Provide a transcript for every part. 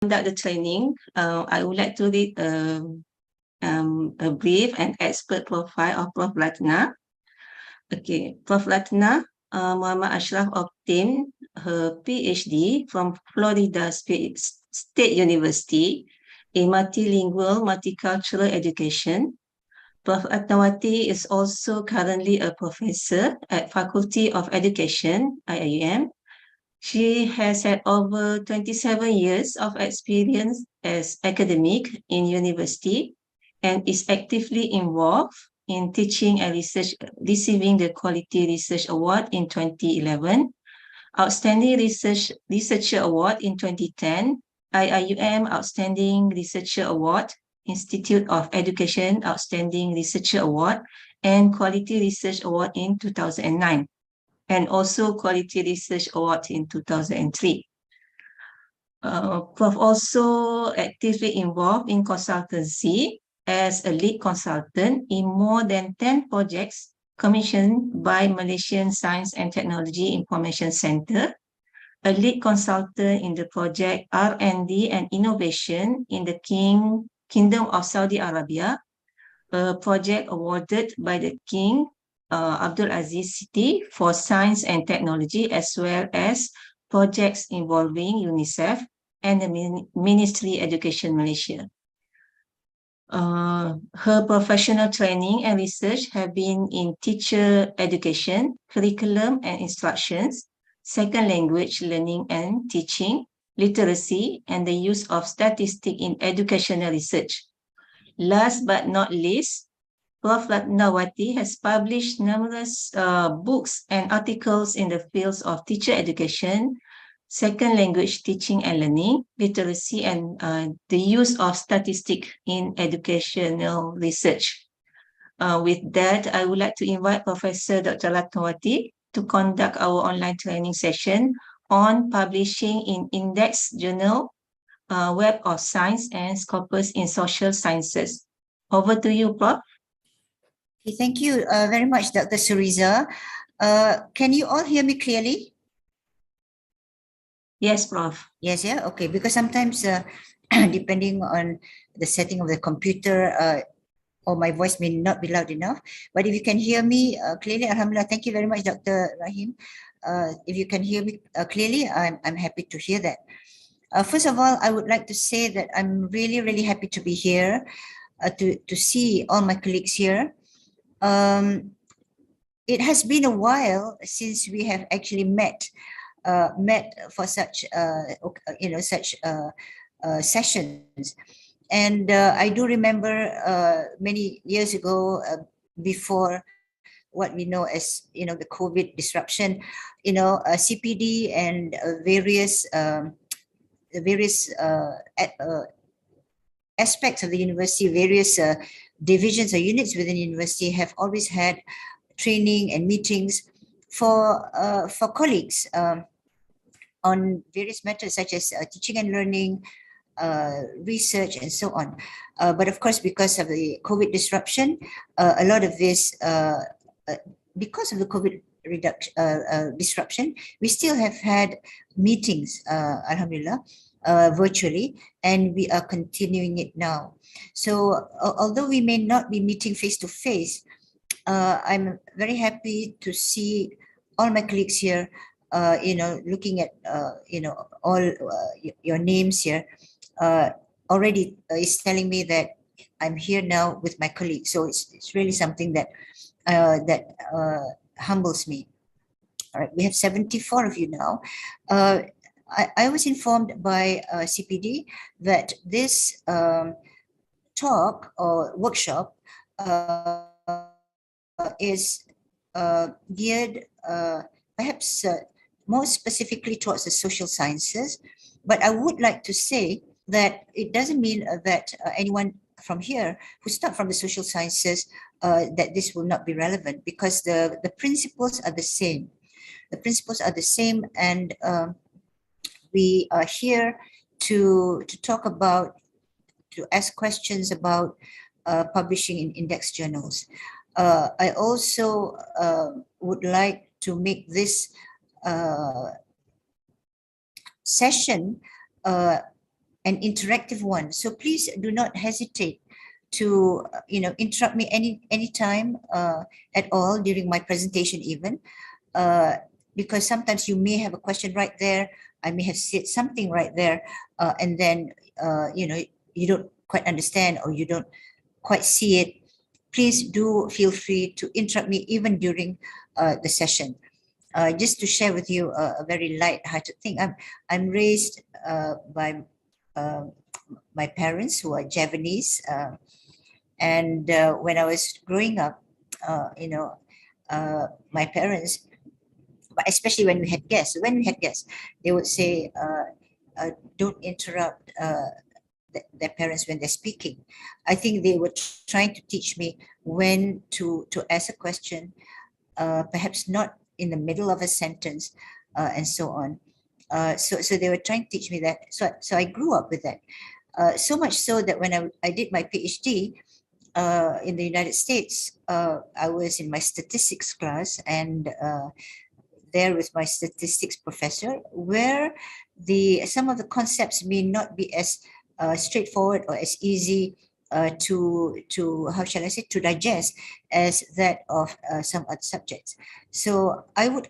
conduct the training, I would like to read a brief and expert profile of Prof. Ratna. Okay, Prof. Ratna Muhammad Ashraf obtained her PhD from Florida State University in multilingual multicultural education. Prof. Ratnawati is also currently a professor at Faculty of Education, IIUM. She has had over 27 years of experience as academic in university and is actively involved in teaching and research, receiving the Quality Research Award in 2011, Outstanding Researcher Award in 2010, IIUM Outstanding Researcher Award, Institute of Education Outstanding Researcher Award, and Quality Research Award in 2009, and also Quality Research Award in 2003. Prof also actively involved in consultancy as a lead consultant in more than 10 projects commissioned by Malaysian Science and Technology Information Center, a lead consultant in the project R&D and Innovation in the Kingdom of Saudi Arabia, a project awarded by the King Abdul Aziz City for Science and Technology, as well as projects involving UNICEF and the Ministry of Education Malaysia. Her professional training and research have been in teacher education, curriculum and instructions, second language learning and teaching, literacy, and the use of statistics in educational research. Last but not least, Prof. Ratnawati has published numerous books and articles in the fields of teacher education, second language teaching and learning, literacy, and the use of statistics in educational research. With that, I would like to invite Professor Dr. Ratnawati to conduct our online training session on publishing in Index Journal, Web of Science, and Scopus in Social Sciences. Over to you, Prof. Okay, thank you very much, Dr. Suriza. Can you all hear me clearly? Yes, Prof. Yes, yeah, okay, because sometimes depending on the setting of the computer, or my voice may not be loud enough, but if you can hear me clearly, alhamdulillah, thank you very much, Dr. Rahim. If you can hear me clearly, I'm happy to hear that. First of all, I would like to say that I'm really, really happy to be here, to see all my colleagues here. It has been a while since we have actually met for such such sessions, and I do remember many years ago, before what we know as the COVID disruption, CPD and various aspects of the university, various divisions or units within the university have always had training and meetings for colleagues on various matters such as teaching and learning, research, and so on. But of course, because of the COVID disruption, a lot of this, because of the COVID disruption, we still have had meetings, alhamdulillah, virtually, and we are continuing it now. So although we may not be meeting face to face, I'm very happy to see all my colleagues here, looking at, all your names here, already is telling me that I'm here now with my colleagues. So it's really something that humbles me. All right, we have 74 of you now. I was informed by CPD that this talk or workshop is geared perhaps more specifically towards the social sciences, but I would like to say that it doesn't mean that anyone from here who start from the social sciences, that this will not be relevant, because the principles are the same. The principles are the same, and we are here to talk about, to ask questions about publishing in index journals. I also would like to make this session an interactive one. So please do not hesitate to interrupt me any time at all during my presentation even, because sometimes you may have a question right there. I may have said something right there, and then you don't quite understand or you don't quite see it. Please do feel free to interrupt me even during the session. Just to share with you a very light-hearted thing. I'm raised by my parents who are Javanese, and when I was growing up, my parents, but especially when we had guests, they would say, "Don't interrupt their parents when they're speaking." I think they were trying to teach me when to ask a question, perhaps not in the middle of a sentence, and so on. So they were trying to teach me that. So I grew up with that. So much so that when I did my PhD in the United States, I was in my statistics class, and there with my statistics professor, where some of the concepts may not be as straightforward or as easy to how shall I say, to digest as that of some other subjects. So I would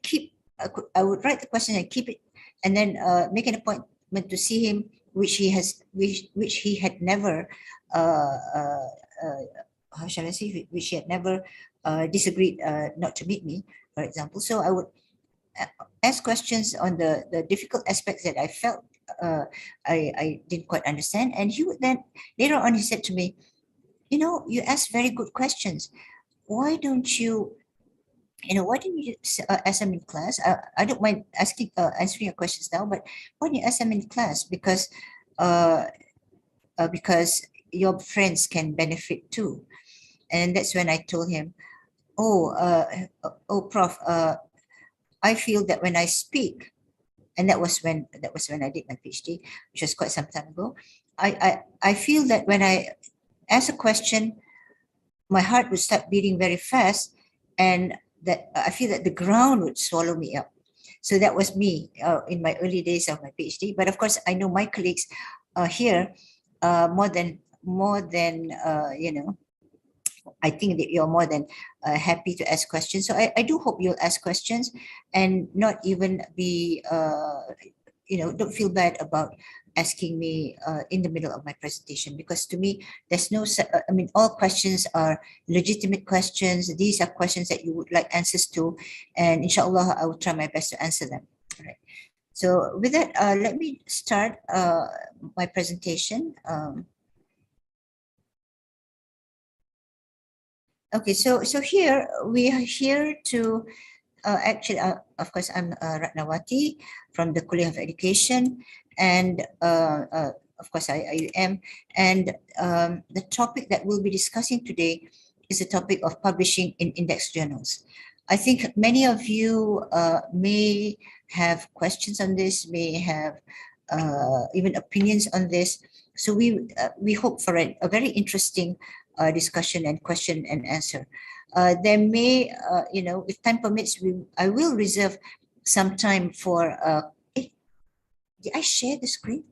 write the question and keep it, and then make an appointment to see him, which he had never how shall I say, which he had never disagreed not to meet me, for example. So I would ask questions on the difficult aspects that I felt I didn't quite understand. And he would then, later on, he said to me, you ask very good questions. Why don't you, why didn't you ask them in class? I don't mind answering your questions now, but why don't you ask them in class? Because your friends can benefit too. And that's when I told him, Prof, I feel that when I speak, and that was when I did my PhD, which was quite some time ago. I feel that when I ask a question, my heart would start beating very fast, and that I feel that the ground would swallow me up. So that was me in my early days of my PhD. But of course, I know my colleagues here more than I think that you're more than happy to ask questions. So I do hope you'll ask questions and not even be, don't feel bad about asking me in the middle of my presentation, because to me, there's no, all questions are legitimate questions. These are questions that you would like answers to, and inshallah, I will try my best to answer them. All right. So with that, let me start my presentation. Okay, so here we are here to actually, of course, I'm Ratnawati from the College of Education, and of course, I am. And the topic that we'll be discussing today is the topic of publishing in index journals. I think many of you may have questions on this, may have even opinions on this. So we hope for a very interesting discussion and question and answer. There may, if time permits, I will reserve some time for. Did I share the screen?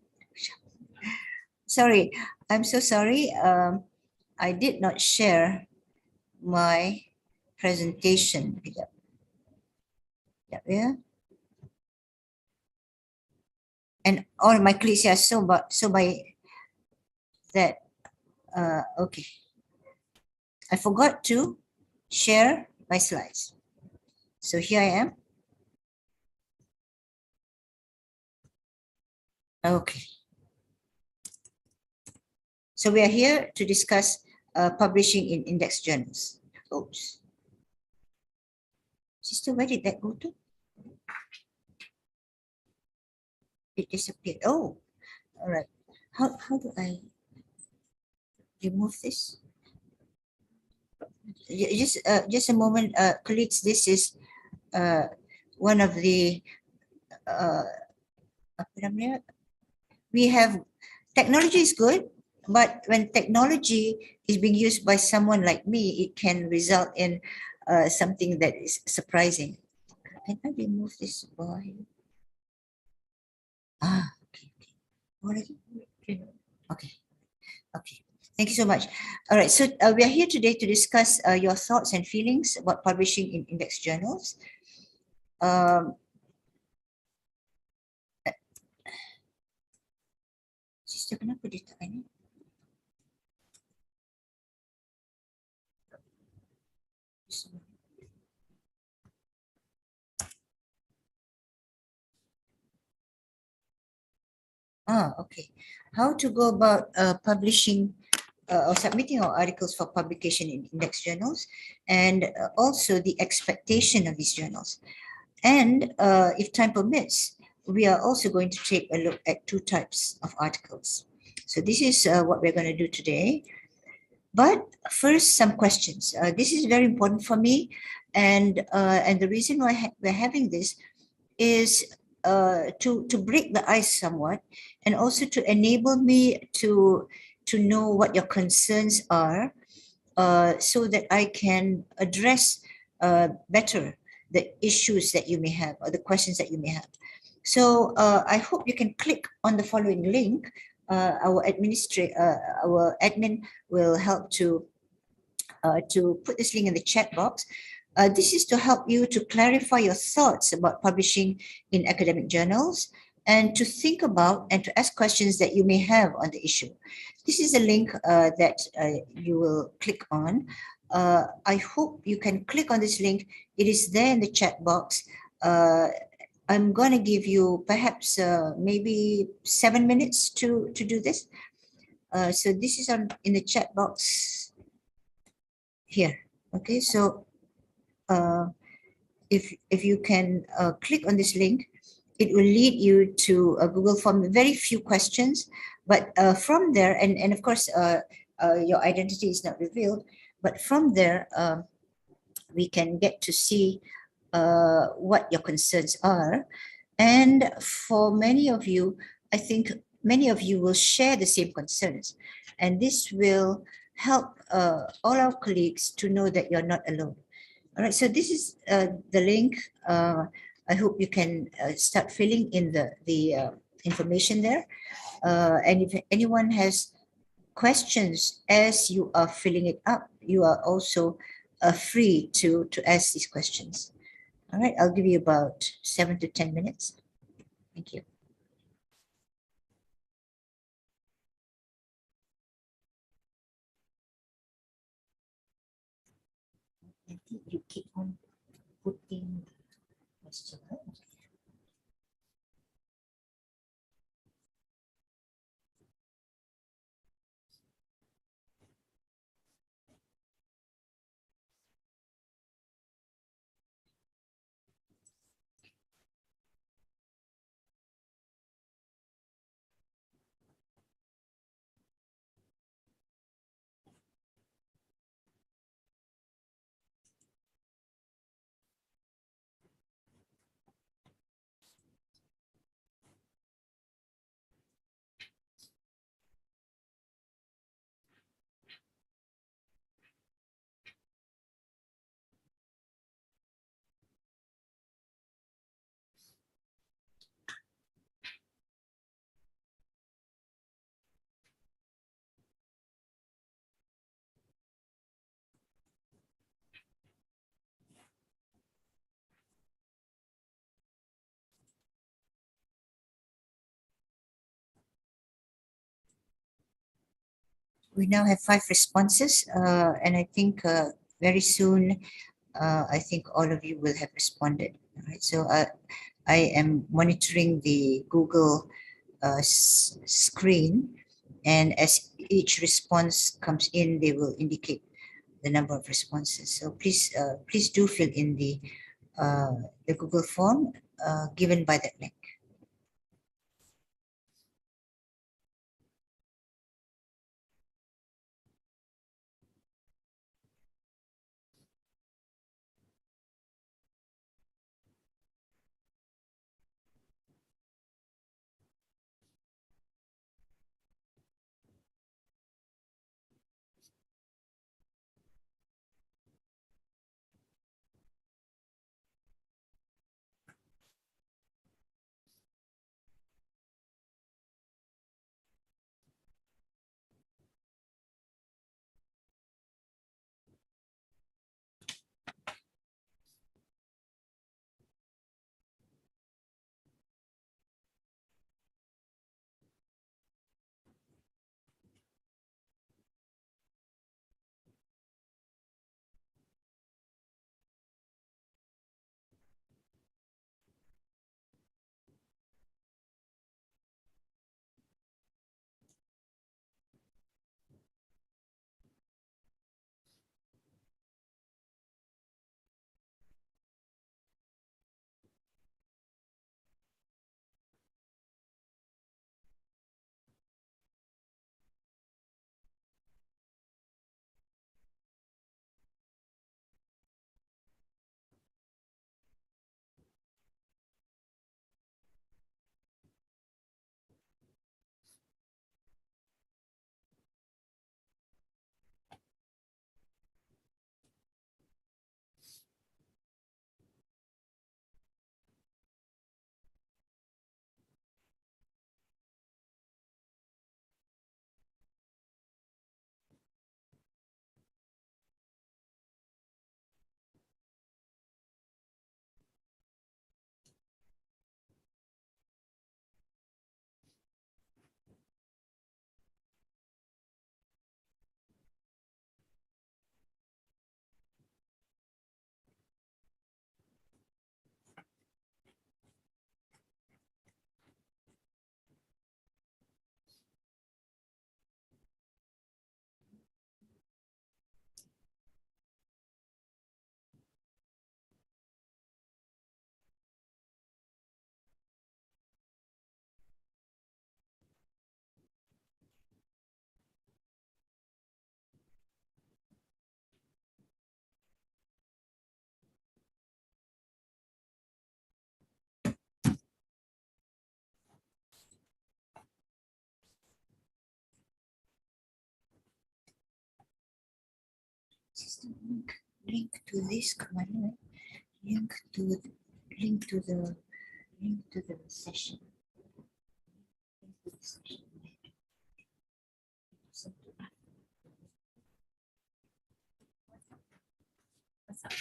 Sorry, I'm so sorry. I did not share my presentation. Yeah. And all my colleagues are so by that. Okay. I forgot to share my slides. So here I am. Okay. So we are here to discuss publishing in index journals. Oops. Sister, where did that go to? It disappeared. Oh, all right. How do I remove this? Just a moment, colleagues. This is one of the we have technology is good, but when technology is being used by someone like me, it can result in something that is surprising. Can I remove this boy? Okay. Already? Thank you so much. All right, so we are here today to discuss your thoughts and feelings about publishing in index journals. Um, Sister, kenapa dia tak ini? Okay. How to go about publishing or submitting our articles for publication in index journals, and also the expectation of these journals. And if time permits, we are also going to take a look at two types of articles. So this is what we're going to do today. But first, some questions. This is very important for me, and the reason why we're having this is to break the ice somewhat, and also to enable me to know what your concerns are, so that I can address better the issues that you may have or the questions that you may have. So I hope you can click on the following link. Our admin will help to put this link in the chat box. This is to help you to clarify your thoughts about publishing in academic journals, and to think about and to ask questions that you may have on the issue. This is a link that you will click on. I hope you can click on this link. It is there in the chat box. I'm going to give you perhaps maybe 7 minutes to do this. So this is in the chat box here. Okay, so if you can click on this link, it will lead you to a Google form, very few questions, but from there, and of course your identity is not revealed, but from there we can get to see what your concerns are. And for many of you, I think many of you will share the same concerns, and this will help all our colleagues to know that you're not alone. All right, so this is the link. I hope you can start filling in the information there. And if anyone has questions as you are filling it up, you are also free to ask these questions. All right, I'll give you about 7 to 10 minutes. Thank you. You keep on putting questions. We now have 5 responses, and I think very soon, I think all of you will have responded. All right, so I am monitoring the Google screen, and as each response comes in, they will indicate the number of responses. So please do fill in the Google form given by that link. System link to this command, link to the link to the session. Link to the session. What's up?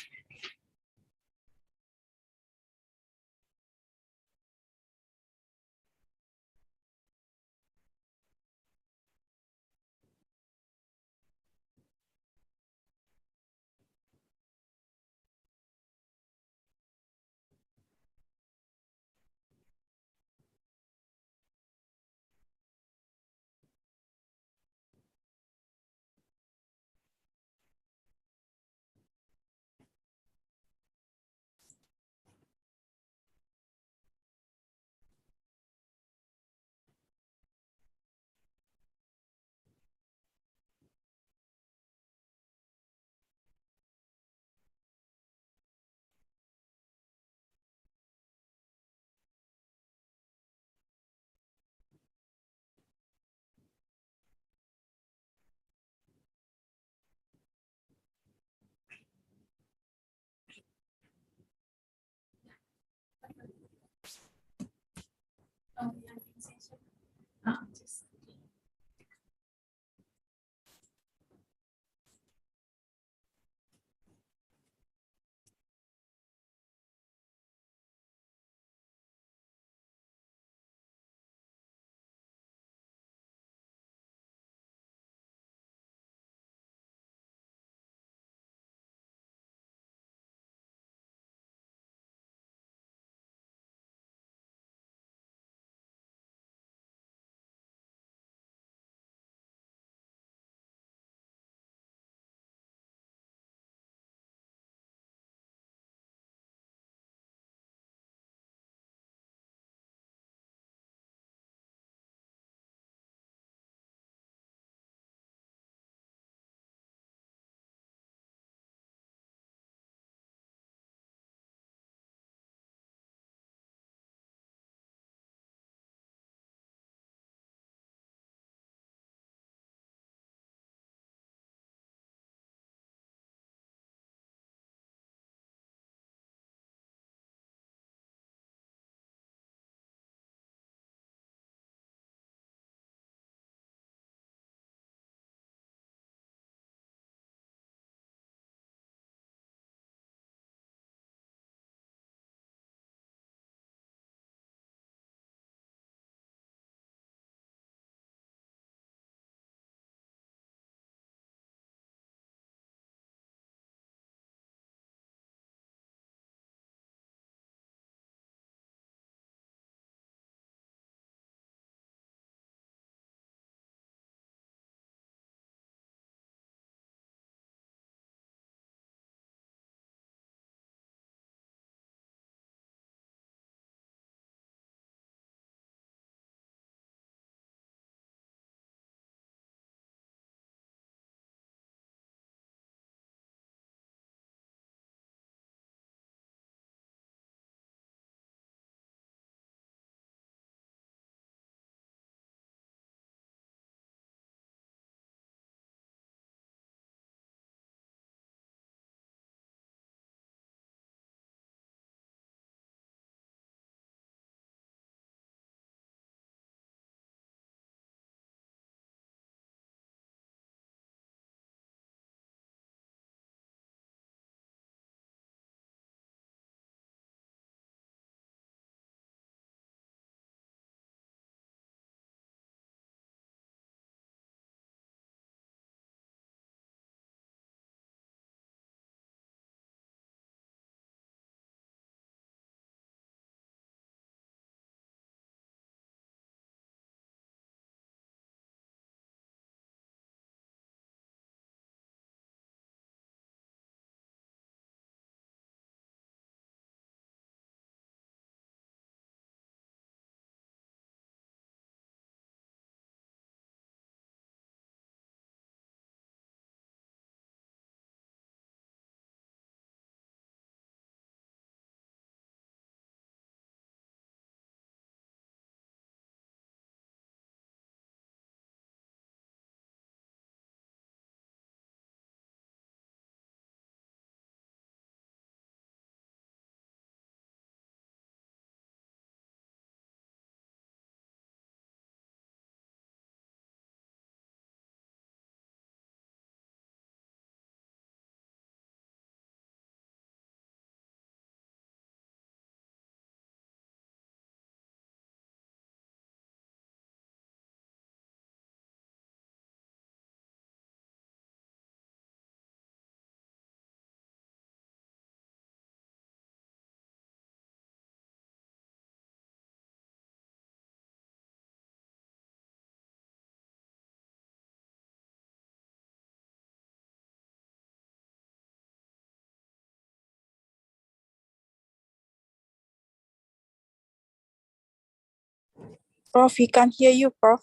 Prof, we can't hear you, Prof.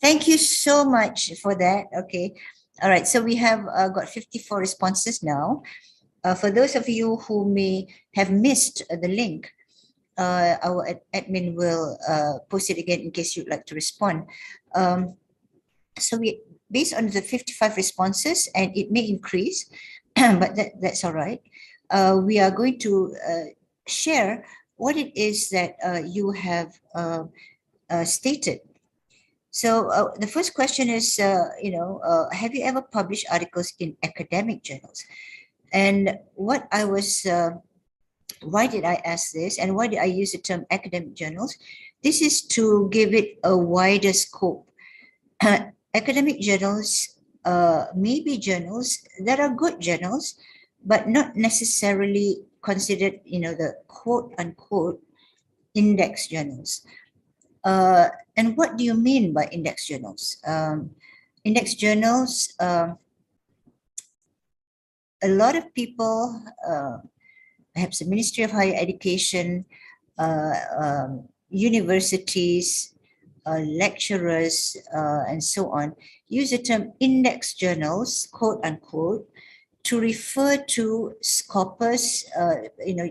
Thank you so much for that. Okay. All right. So we have got 54 responses now. For those of you who may have missed the link, our admin will post it again in case you'd like to respond. So we, based on the 55 responses, and it may increase, but that's all right. We are going to share what it is that you have stated. So the first question is, have you ever published articles in academic journals? And what I was, why did I ask this, and why did I use the term academic journals? This is to give it a wider scope. Academic journals may be journals that are good journals, but not necessarily considered, the quote unquote index journals. And what do you mean by index journals? Index journals, a lot of people, perhaps the Ministry of Higher Education, universities, lecturers, and so on, use the term index journals, quote unquote, to refer to SCOPUS,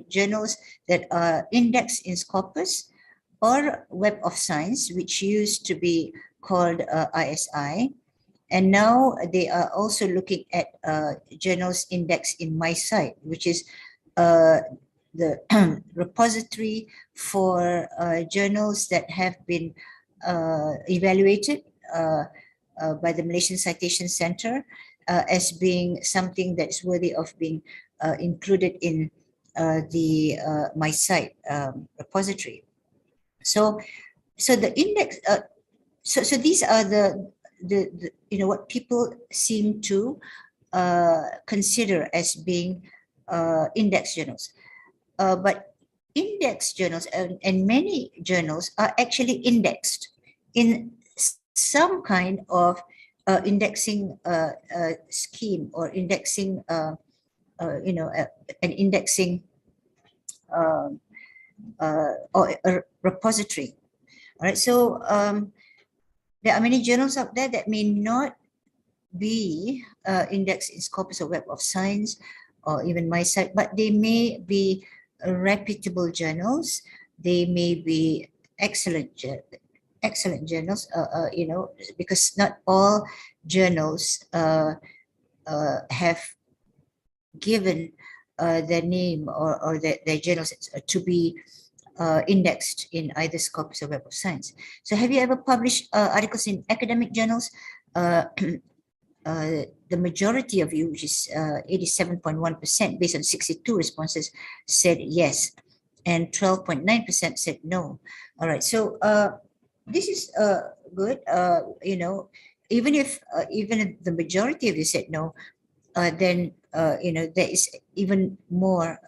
journals that are indexed in SCOPUS, or Web of Science, which used to be called ISI. And now they are also looking at journals indexed in my site, which is the repository for journals that have been evaluated by the Malaysian Citation Center as being something that's worthy of being included in the my site repository. So the index, so these are the what people seem to consider as being index journals. But index journals and many journals are actually indexed in some kind of indexing scheme, or indexing, an indexing or a repository. All right, so there are many journals out there that may not be indexed in Scopus or Web of Science or even my site, but they may be reputable journals. They may be excellent journals, because not all journals have given their name or their journals to be indexed in either Scopus or Web of Science. So have you ever published articles in academic journals? The majority of you, which is 87.1%, based on 62 responses, said yes, and 12.9% said no. All right, so this is good. Even if the majority of you said no, then there is even more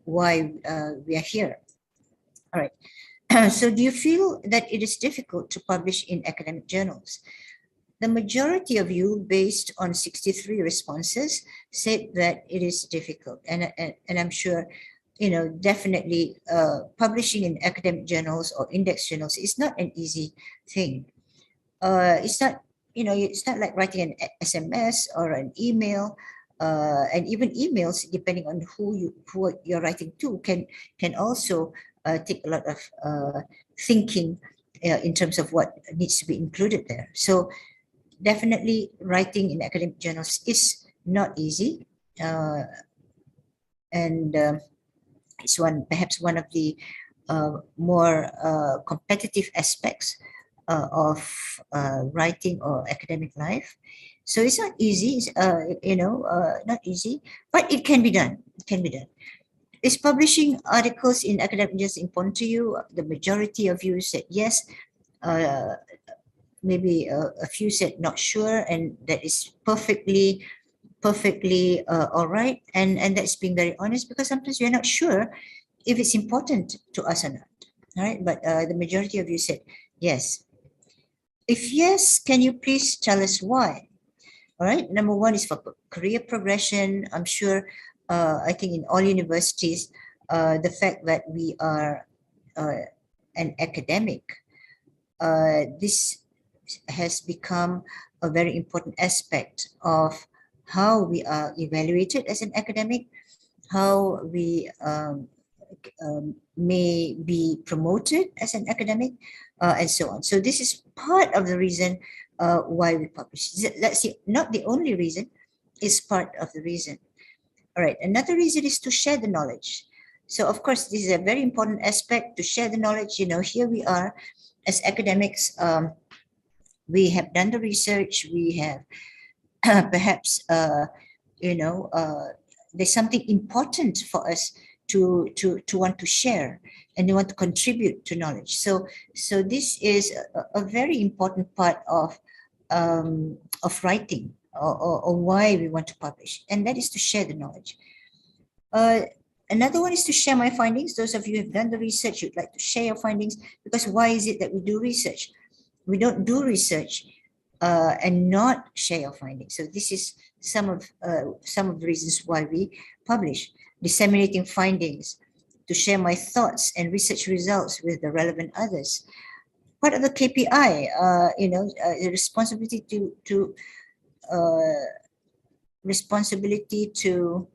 why we are here. All right. So do you feel that it is difficult to publish in academic journals? The majority of you, based on 63 responses, said that it is difficult. And I'm sure, definitely publishing in academic journals or index journals is not an easy thing. It's not, it's not like writing an SMS or an email, and even emails, depending on who you're writing to, can also take a lot of thinking in terms of what needs to be included there. So definitely writing in academic journals is not easy, and it's perhaps one of the more competitive aspects of writing or academic life. So it's not easy, not easy, but it can be done. It can be done. Is publishing articles in academic journals important to you? The majority of you said yes. Maybe a few said not sure, and that is perfectly all right. And that's being very honest, because sometimes we're not sure if it's important to us or not. All right, but the majority of you said yes. If yes, can you please tell us why? All right, number one is for career progression. I'm sure, I think in all universities, the fact that we are an academic, this has become a very important aspect of how we are evaluated as an academic, how we may be promoted as an academic, and so on. So this is part of the reason why we publish. Let's see, not the only reason, it's part of the reason. All right, another reason is to share the knowledge. So of course, this is a very important aspect, to share the knowledge. You know, here we are as academics, we have done the research, we have perhaps, there's something important for us to want to share, and they want to contribute to knowledge. So this is a very important part of writing, or why we want to publish, and that is to share the knowledge. Another one is to share my findings. Those of you who have done the research, you'd like to share your findings, because why is it that we do research? We don't do research and not share your findings. So this is some of the reasons why we publish. Disseminating findings, to share my thoughts and research results with the relevant others. Part of the KPI, the responsibility to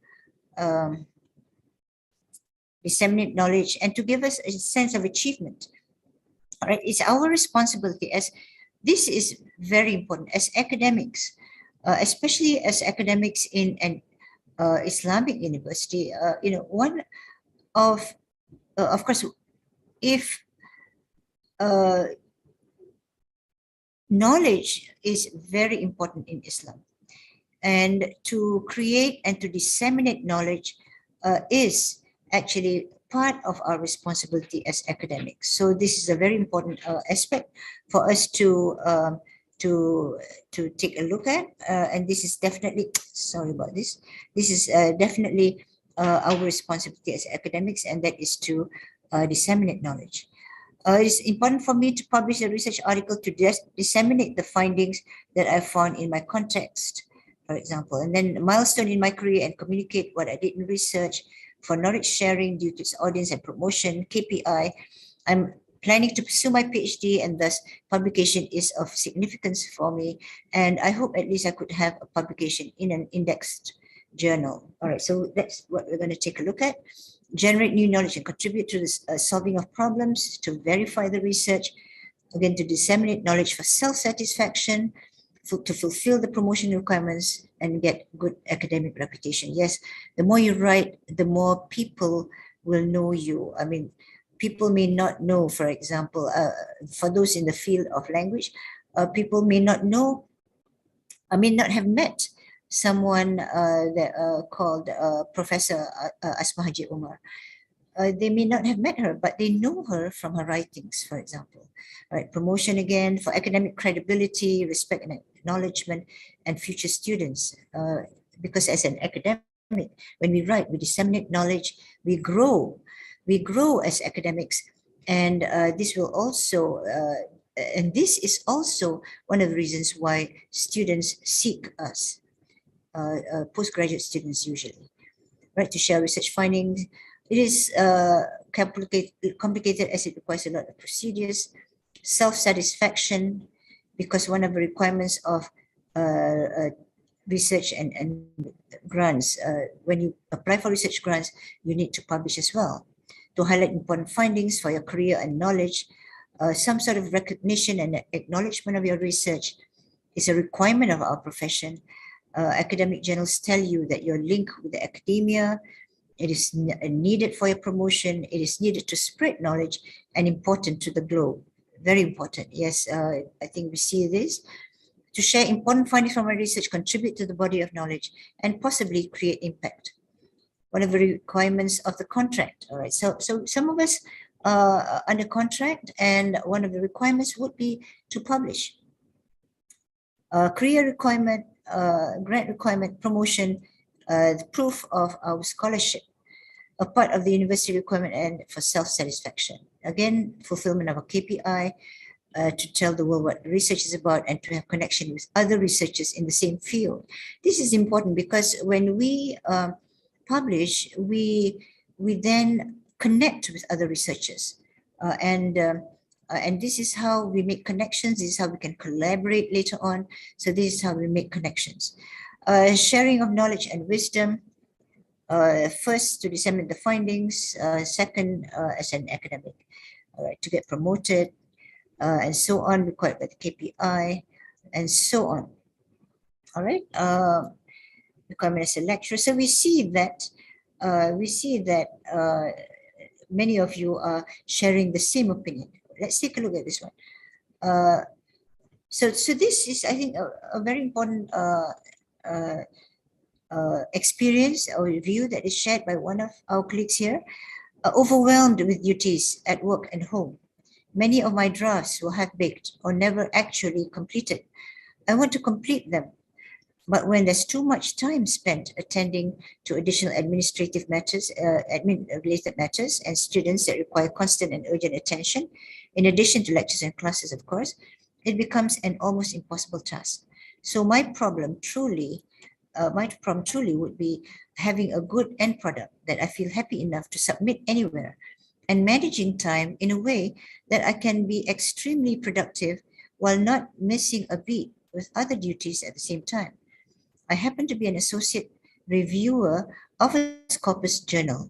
disseminate knowledge and to give us a sense of achievement. All right, it's our responsibility, as this is very important as academics, especially as academics in an Islamic university. One of course, if knowledge is very important in Islam, and to create and to disseminate knowledge is actually part of our responsibility as academics. So this is a very important aspect for us to take a look at, and this is definitely, sorry about this, this is definitely our responsibility as academics, and that is to disseminate knowledge. It's important for me to publish a research article to disseminate the findings that I found in my context, for example, and then milestone in my career and communicate what I did in research for knowledge sharing due to its audience and promotion. KPI, I'm planning to pursue my PhD, and thus publication is of significance for me. And I hope at least I could have a publication in an indexed journal. All right, so that's what we're going to take a look at. Generate new knowledge and contribute to the solving of problems, to verify the research, again, to disseminate knowledge for self-satisfaction, to fulfill the promotion requirements and get good academic reputation. Yes, the more you write, the more people will know you. I mean, people may not know, for example, for those in the field of language, people may not know, I may not have met someone called Professor Asma Haji Umar. They may not have met her, but they know her from her writings, for example. Right, promotion again for academic credibility, respect and acknowledgement, and future students. Because as an academic, when we write, we disseminate knowledge, we grow as academics, and this will also, and this is also one of the reasons why students seek us, postgraduate students usually, right, to share research findings. It is complicated as it requires a lot of procedures. Self-satisfaction, because one of the requirements of research and grants, when you apply for research grants, you need to publish as well. To highlight important findings for your career and knowledge, some sort of recognition and acknowledgement of your research is a requirement of our profession. Academic journals tell you that your link with the academia, it is needed for your promotion, it is needed to spread knowledge and important to the globe. Very important. Yes, I think we see this. To share important findings from our research, contribute to the body of knowledge, and possibly create impact. One of the requirements of the contract. All right. So some of us are under contract, and one of the requirements would be to publish. Career requirement, grant requirement, promotion, the proof of our scholarship, a part of the university requirement, and for self-satisfaction. Again, fulfillment of a KPI, to tell the world what research is about and to have connection with other researchers in the same field. This is important because when we publish, we then connect with other researchers. And this is how we make connections. This is how we can collaborate later on. So this is how we make connections. Sharing of knowledge and wisdom. First, to disseminate the findings. Second, as an academic, all right, to get promoted, and so on, required by the KPI, and so on. All right, requirement as a lecturer. So we see that many of you are sharing the same opinion. Let's take a look at this one. So this is, I think, a very important experience or view that is shared by one of our colleagues here. Overwhelmed with duties at work and home. Many of my drafts were half-baked or never actually completed. I want to complete them, but when there's too much time spent attending to additional administrative matters, admin-related matters, and students that require constant and urgent attention, in addition to lectures and classes, of course, it becomes an almost impossible task. So my problem truly would be having a good end product that I feel happy enough to submit anywhere, and managing time in a way that I can be extremely productive while not missing a beat with other duties at the same time. I happen to be an associate reviewer of a SCOPUS journal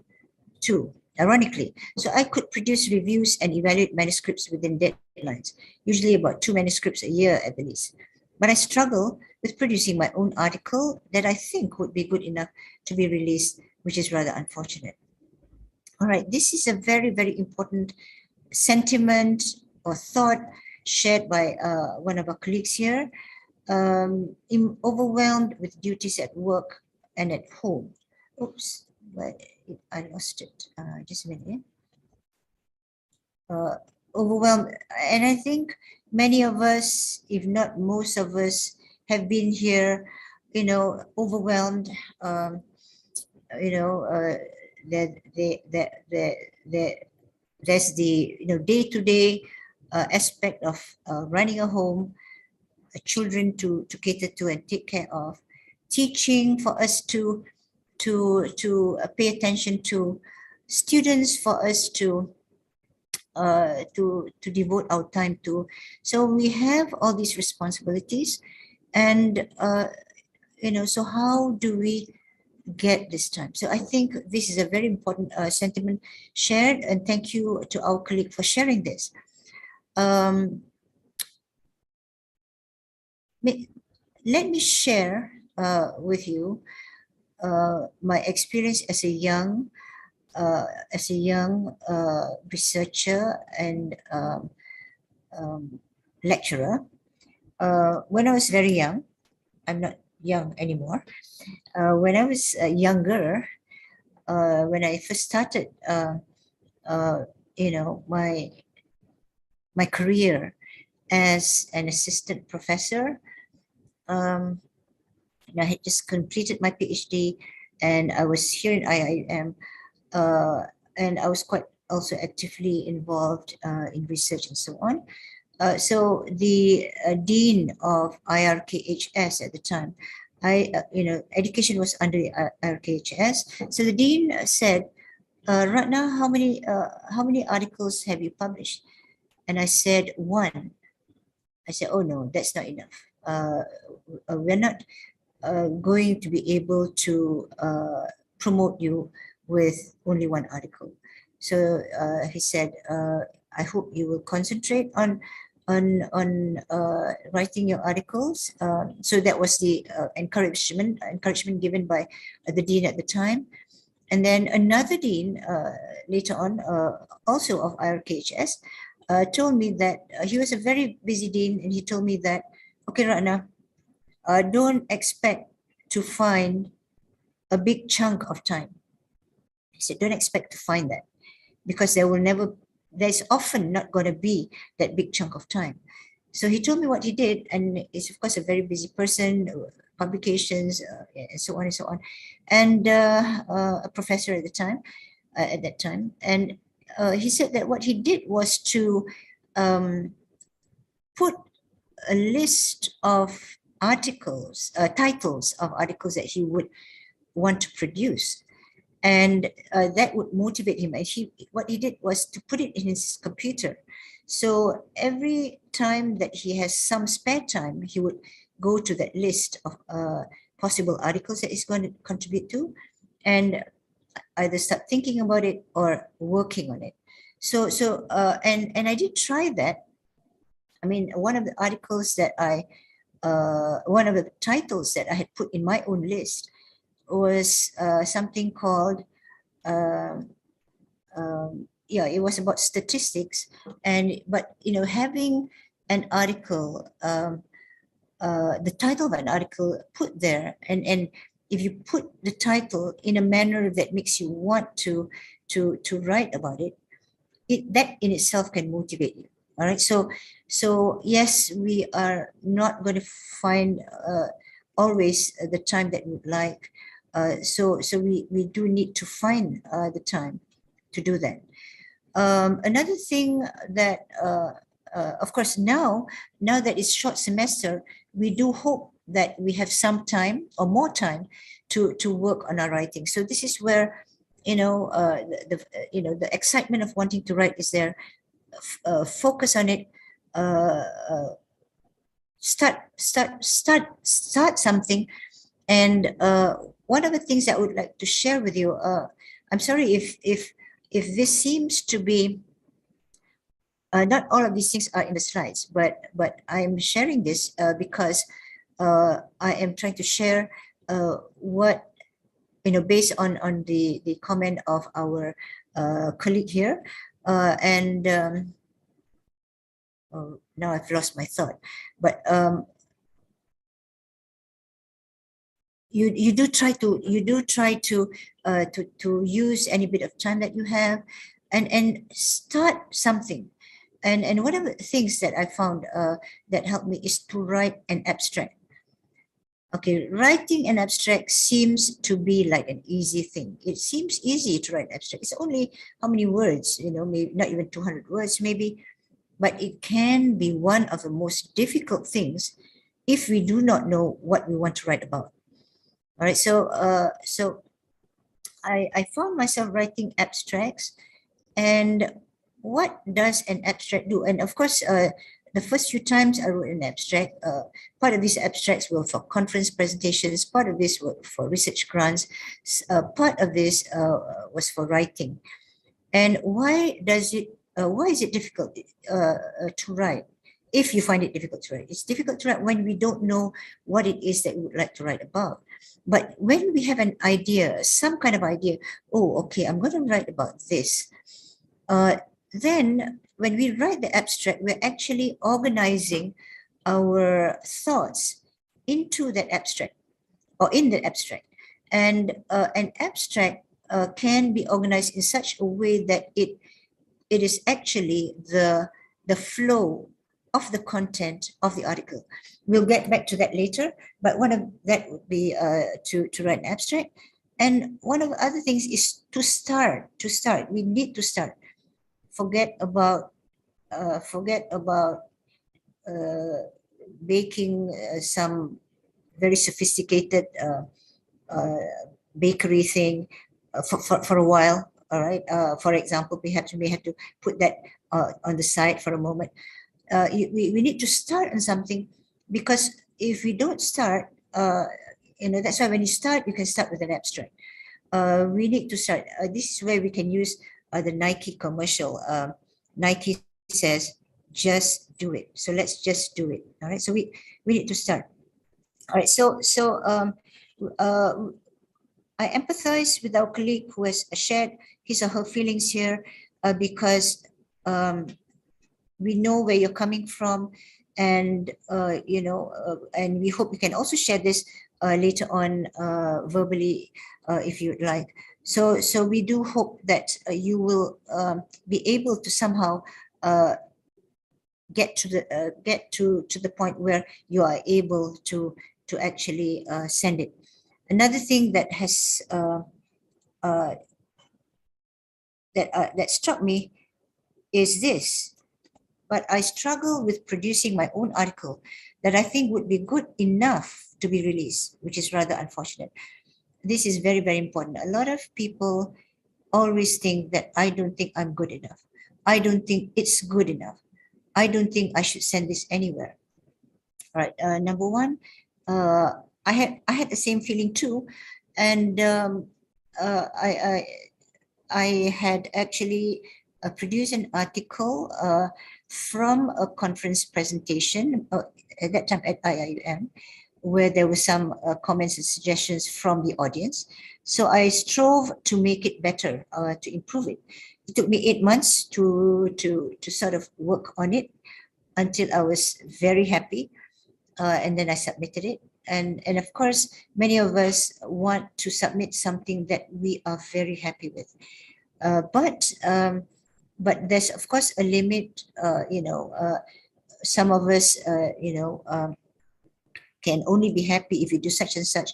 too, ironically. So I could produce reviews and evaluate manuscripts within deadlines, usually about 2 manuscripts a year at the least. But I struggle with producing my own article that I think would be good enough to be released, which is rather unfortunate. All right, this is a very, very important sentiment or thought shared by one of our colleagues here. Overwhelmed with duties at work and at home. Oops, but I lost it. Just a minute. Overwhelmed, and I think many of us, if not most of us, have been here, overwhelmed. There's the day-to-day aspect of running a home, children to cater to and take care of, teaching for us to pay attention to, students for us to devote our time to. So we have all these responsibilities, and so how do we get this time? So I think this is a very important sentiment shared, and thank you to our colleague for sharing this. Let me share with you my experience as a young researcher and lecturer. When I was very young, I'm not young anymore. When I was younger, when I first started, my career as an assistant professor, I had just completed my PhD, and I was here in IIM, and I was quite also actively involved in research and so on. So the dean of IRKHS at the time, education was under the IRKHS. So the dean said, right now, how many articles have you published? And I said, 1. I said, oh no, that's not enough. We're not going to be able to promote you with only 1 article. So he said, I hope you will concentrate on writing your articles. So that was the encouragement given by the dean at the time. And then another dean later on, also of IRKHS, told me that he was a very busy dean, and he told me that, okay, Ratna, don't expect to find a big chunk of time. He said, don't expect to find that, because there's often not going to be that big chunk of time. So he told me what he did, and he's of course a very busy person, publications and so on and so on, and a professor at the time, at that time. And he said that what he did was to put a list of articles, titles of articles that he would want to produce. and that would motivate him. And what he did was to put it in his computer. So every time that he has some spare time, he would go to that list of possible articles that he's going to contribute to, and either start thinking about it or working on it. And I did try that. I mean, one of the articles that one of the titles that I had put in my own list was something called, yeah, it was about statistics, but having an article, the title of an article put there, and if you put the title in a manner that makes you want to write about it, that in itself can motivate you. All right. So yes, we are not going to find always the time that we'd like. So we do need to find the time to do that. Another thing that, of course, now that it's short semester, we do hope that we have some time or more time to work on our writing. So this is where, the excitement of wanting to write is there. Focus on it. Start something. And one of the things that I would like to share with you, I'm sorry if this seems to be, not all of these things are in the slides, but I'm sharing this because I am trying to share what, based on the comment of our colleague here, and oh, now I've lost my thought, but you do try to use any bit of time that you have, and start something. And one of the things that I found that helped me is to write an abstract. Okay, writing an abstract seems to be like an easy thing. It seems easy to write abstract. It's only how many words, maybe not even 200 words maybe, but it can be one of the most difficult things if we do not know what we want to write about. All right, so I found myself writing abstracts. And what does an abstract do? And of course, the first few times I wrote an abstract, part of these abstracts were for conference presentations, part of this were for research grants, part of this was for writing. And why is it difficult to write? If you find it difficult to write, it's difficult to write when we don't know what it is that we would like to write about. But when we have an idea, some kind of idea, oh, okay, I'm going to write about this. Then when we write the abstract, we're actually organizing our thoughts into that abstract or in the abstract. And an abstract can be organized in such a way that it is actually the flow of the content of the article. We'll get back to that later, but one of that would be to write an abstract. And one of the other things is to start. We need to start. Forget about baking some very sophisticated bakery thing for a while. All right. For example, perhaps we may have to put that on the side for a moment. We need to start on something, because if we don't start, that's why when you start, you can start with an abstract. We need to start. This is where we can use the Nike commercial. Nike says, just do it. So let's just do it. All right. So we need to start. All right. So I empathize with our colleague who has shared his or her feelings here, because we know where you're coming from, and and we hope you can also share this later on verbally if you'd like. So we do hope that you will be able to somehow get to the point where you are able to actually send it. Another thing that has that struck me is this: but I struggle with producing my own article that I think would be good enough to be released, which is rather unfortunate. this is very, very important. A lot of people always think that I don't think I'm good enough. I don't think it's good enough. I don't think I should send this anywhere. All right. Number one, I had the same feeling too, and I had actually produced an article from a conference presentation at that time at IIUM, where there were some comments and suggestions from the audience. So I strove to make it better, to improve it. It took me 8 months to sort of work on it until I was very happy, and then I submitted it. And of course, many of us want to submit something that we are very happy with. But there's of course a limit. Some of us, can only be happy if you do such and such.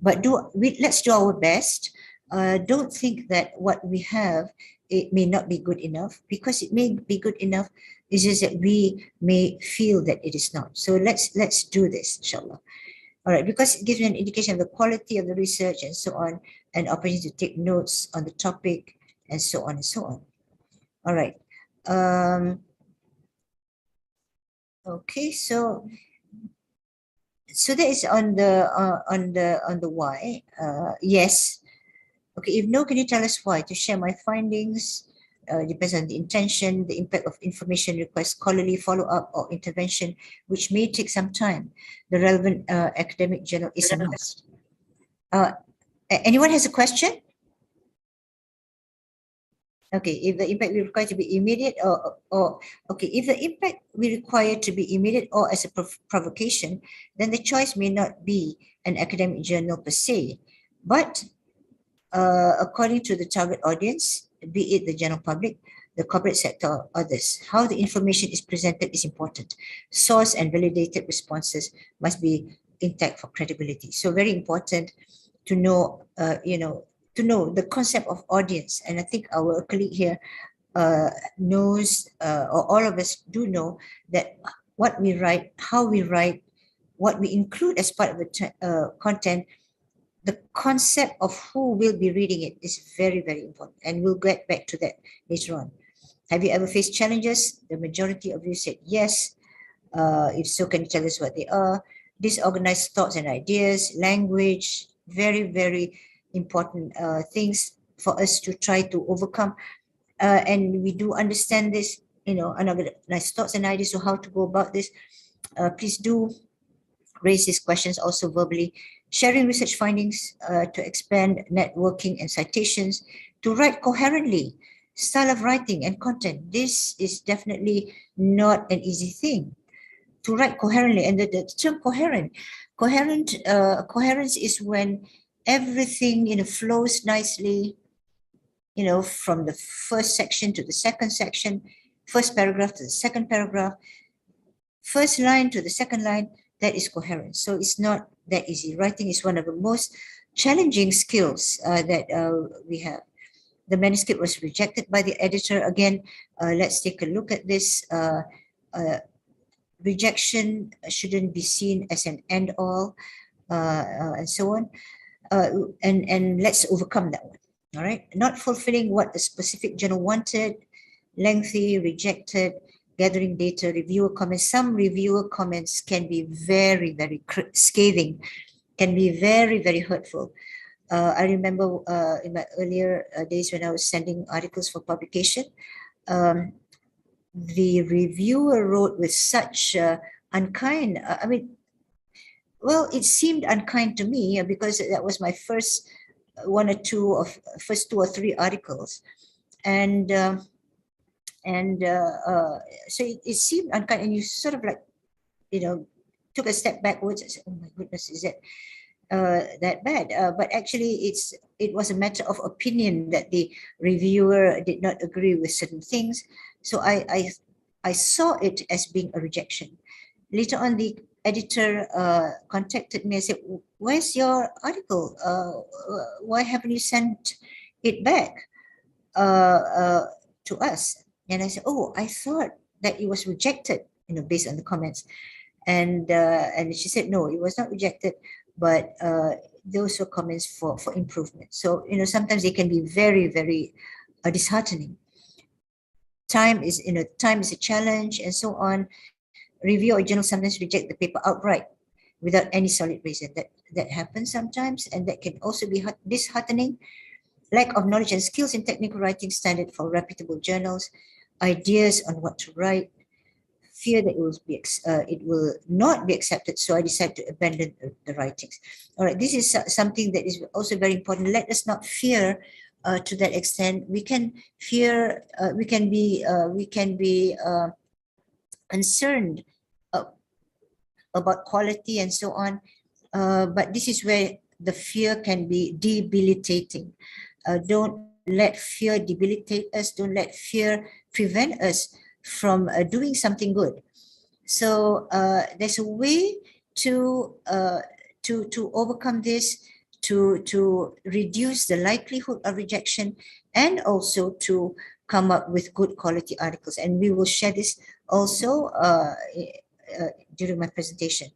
But let's do our best. Don't think that what we have, it may not be good enough, because it may be good enough. It's just that we may feel that it is not. So let's do this, inshallah. All right, because it gives you an indication of the quality of the research and so on, and opportunity to take notes on the topic and so on and so on. All right. Okay, so that is on the why. Yes. Okay, if no, can you tell us why? To share my findings depends on the intention, the impact of information requires scholarly follow-up or intervention, which may take some time. The relevant academic journal is a must. Anyone has a question? Okay, if the impact will require to be immediate or okay, if the impact will require to be immediate or as a provocation, then the choice may not be an academic journal per se, but according to the target audience, be it the general public, the corporate sector, or others, how the information is presented is important. Source and validated responses must be intact for credibility. So very important to know, to know the concept of audience. And I think our colleague here knows, or all of us do know, that what we write, how we write, what we include as part of the content, the concept of who will be reading it is very, very important. And we'll get back to that later on. Have you ever faced challenges? The majority of you said yes. If so, can you tell us what they are? Disorganized thoughts and ideas, language, very, very important things for us to try to overcome. And we do understand this, unorganized thoughts and ideas, so how to go about this. Please do raise these questions also verbally. Sharing research findings to expand networking and citations, to write coherently, style of writing and content. This is definitely not an easy thing. To write coherently, and the term coherence is when everything flows nicely, from the first section to the second section, first paragraph to the second paragraph, first line to the second line. That is coherence. So it's not that easy. Writing is one of the most challenging skills that we have. The manuscript was rejected by the editor. Again, let's take a look at this. Rejection shouldn't be seen as an end-all, and so on. And let's overcome that one. All right. Not fulfilling what the specific journal wanted, lengthy, rejected, gathering data, reviewer comments. Some reviewer comments can be very, very scathing, can be very, very hurtful. I remember in my earlier days when I was sending articles for publication, the reviewer wrote with such unkind, well, it seemed unkind to me because that was my first two or three articles. And so it seemed unkind, and you sort of like, took a step backwards and said, oh my goodness, is it that bad? But actually it was a matter of opinion that the reviewer did not agree with certain things. So I saw it as being a rejection. Later on, the editor contacted me and said, where's your article? Why haven't you sent it back to us? And I said, oh, I thought that it was rejected, based on the comments. And she said, no, it was not rejected, but those were comments for improvement. So, sometimes they can be very, very disheartening. Time is a challenge, and so on. Review or journal sometimes reject the paper outright without any solid reason. That happens sometimes, and that can also be disheartening. Lack of knowledge and skills in technical writing standard for reputable journals, ideas on what to write, fear that it will not be accepted, so I decide to abandon the writings. All right, this is something that is also very important. Let us not fear to that extent. We can fear, we can be concerned about quality and so on, but this is where the fear can be debilitating. Don't let fear debilitate us. Don't let fear prevent us from doing something good. So there's a way to overcome this, to reduce the likelihood of rejection, and also to come up with good quality articles. And we will share this also during my presentation.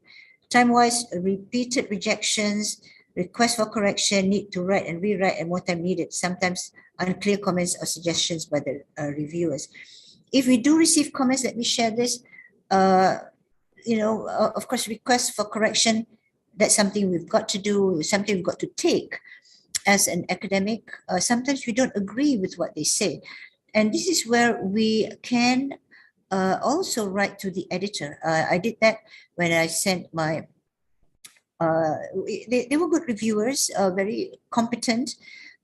Time-wise, repeated rejections, request for correction, need to write and rewrite, and more time needed. Sometimes unclear comments or suggestions by the reviewers. If we do receive comments, let me share this. Of course, request for correction, that's something we've got to do, something we've got to take as an academic. Sometimes we don't agree with what they say. And this is where we can also write to the editor. I did that when I sent my, they were good reviewers, very competent,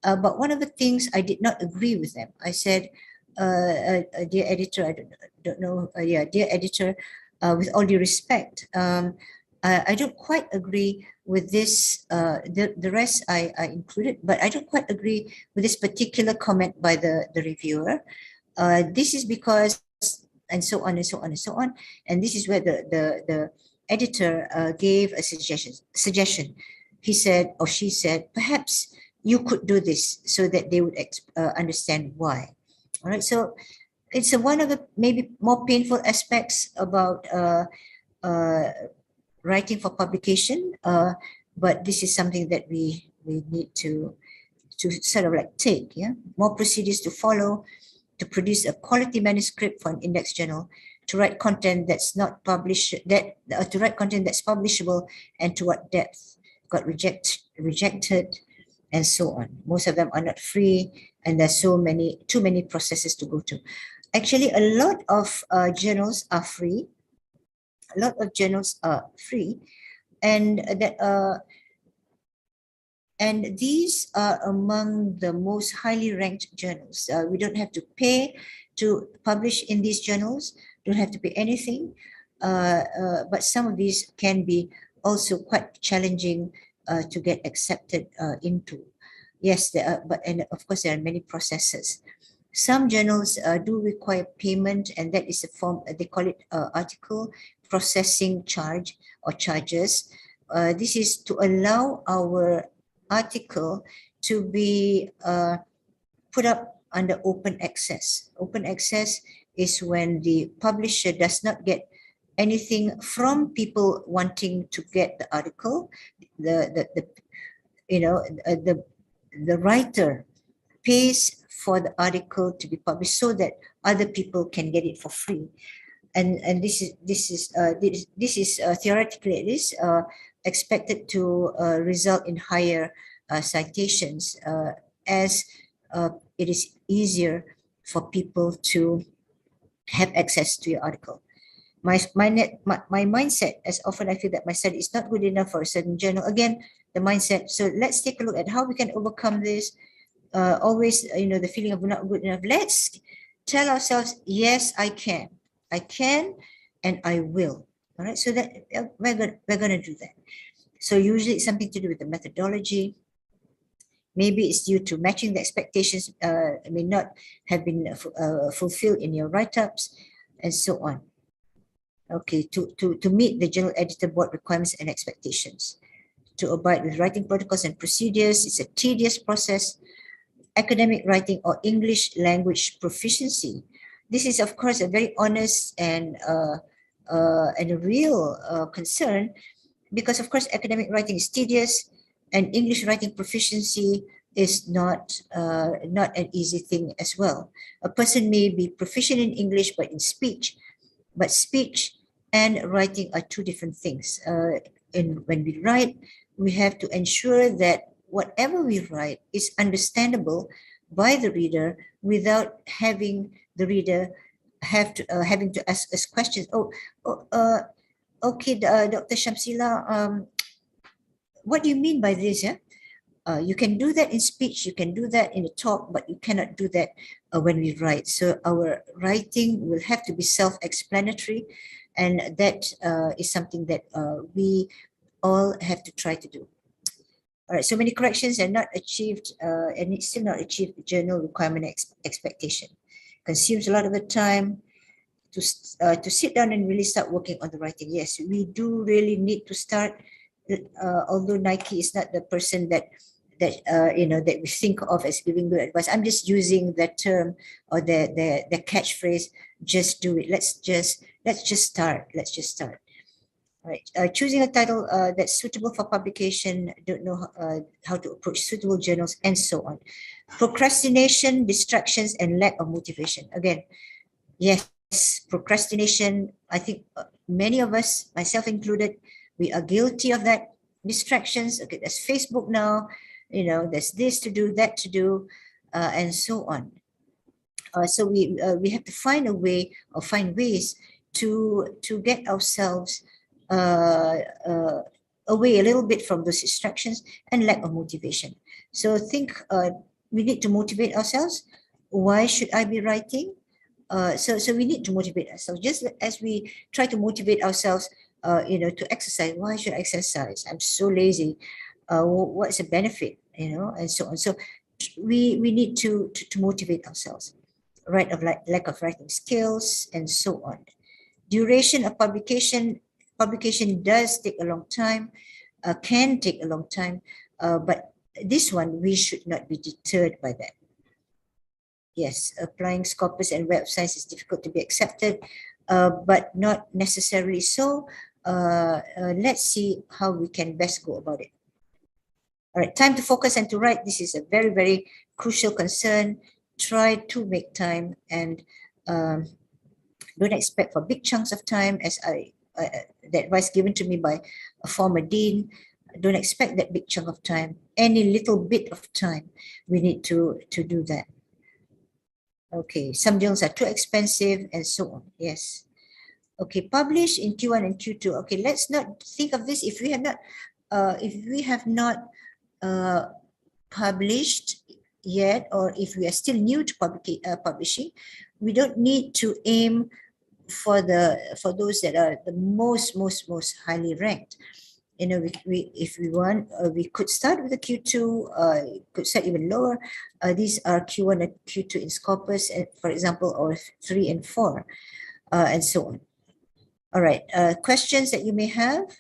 but one of the things I did not agree with them. I said, dear editor, I don't know, dear editor, with all due respect, I don't quite agree with this, the rest I included, but I don't quite agree with this particular comment by the reviewer. This is because, and so on and so on and so on. And this is where the editor gave a suggestion. He said, or she said, perhaps you could do this so that they would understand why. All right, so it's one of the maybe more painful aspects about writing for publication, but this is something that we need to sort of like take, more procedures to follow, to produce a quality manuscript for an index journal, to write content that's not published, to write content that's publishable, and to what depth, got rejected, and so on. Most of them are not free, and there's too many processes to go to. Actually, a lot of journals are free. A lot of journals are free, and these are among the most highly ranked journals. We don't have to pay to publish in these journals, don't have to pay anything, but some of these can be also quite challenging to get accepted into. Yes, there are, and of course there are many processes. Some journals do require payment, and that is a form, they call it article processing charge or charges. This is to allow our article to be put up under open access. Open access is when the publisher does not get anything from people wanting to get the article. The writer pays for the article to be published so that other people can get it for free. And this is theoretically it is expected to result in higher citations as it is easier for people to have access to your article. My mindset, as often I feel that my study is not good enough for a certain journal. Again, the mindset. So let's take a look at how we can overcome this. Always, the feeling of not good enough. Let's tell ourselves, yes, I can, and I will. All right, so that we're gonna do that. So usually it's something to do with the methodology. Maybe it's due to matching the expectations may not have been fulfilled in your write-ups, and so on. Okay, to meet the Journal Editor Board requirements and expectations. To abide with writing protocols and procedures, it's a tedious process. Academic writing or English language proficiency. This is, of course, a very honest and a real concern, because, of course, academic writing is tedious, And English writing proficiency is not an easy thing as well. A person may be proficient in English, but in speech, but speech and writing are two different things. When we write, we have to ensure that whatever we write is understandable by the reader without having the reader having to ask us questions. Okay, Dr. Shamsila, what do you mean by this? Yeah? You can do that in speech, you can do that in a talk, but you cannot do that when we write. So our writing will have to be self-explanatory, and that is something that we all have to try to do. All right, so many corrections are not achieved and it's still not achieved the journal requirement expectation. Consumes a lot of the time to sit down and really start working on the writing. Yes, we do really need to start, although Nike is not the person that that we think of as giving good advice. I'm just using that term or the catchphrase, just do it. Let's just start. Let's just start. All right. Choosing a title that's suitable for publication, don't know how to approach suitable journals, and so on. Procrastination, distractions, and lack of motivation. Again, yes, procrastination. I think many of us, myself included, we are guilty of that. Distractions. Okay, there's Facebook now. There's this to do, that to do, and so on. So we have to find a way or find ways to get ourselves away a little bit from those distractions and lack of motivation. So think we need to motivate ourselves. Why should I be writing? So we need to motivate ourselves, just as we try to motivate ourselves to exercise. Why should I exercise? I'm so lazy. What's the benefit? And so on. So we need to motivate ourselves, right? Of lack of writing skills and so on. Duration of publication does take a long time, can take a long time, but this one we should not be deterred by that. Yes, applying SCOPUS and Web of Science is difficult to be accepted, but not necessarily so. Let's see how we can best go about it. All right, time to focus and to write. This is a very, very crucial concern. Try to make time and don't expect for big chunks of time, as the advice given to me by a former dean. Don't expect that big chunk of time. Any little bit of time, we need to do that. Okay, some journals are too expensive and so on. Yes. Okay, publish in Q1 and Q2. Okay, let's not think of this if we have not published yet, or if we are still new to publishing. We don't need to aim for those that are the most highly ranked. If we want, we could start with the Q2, could start even lower. These are Q1 and Q2 in SCOPUS, for example, or 3 and 4, and so on. All right, questions that you may have.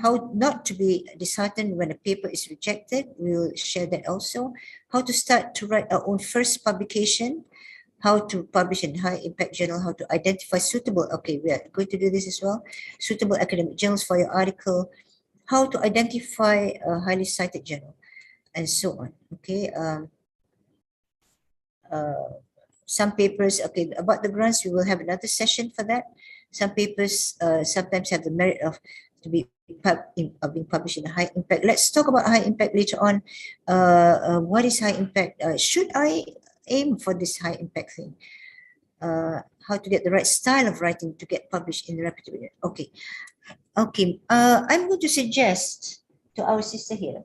How not to be disheartened when a paper is rejected. We'll share that also. How to start to write our own first publication. How to publish in high impact journal. How to identify suitable. Okay, we are going to do this as well. Suitable academic journals for your article. How to identify a highly cited journal, and so on. Okay. Some papers. Okay, about the grants, we will have another session for that. Some papers sometimes have the merit of being published in a high impact. Let's talk about high impact later on. What is high impact? Should I aim for this high impact thing? How to get the right style of writing to get published in the reputable. Okay. I'm going to suggest to our sister here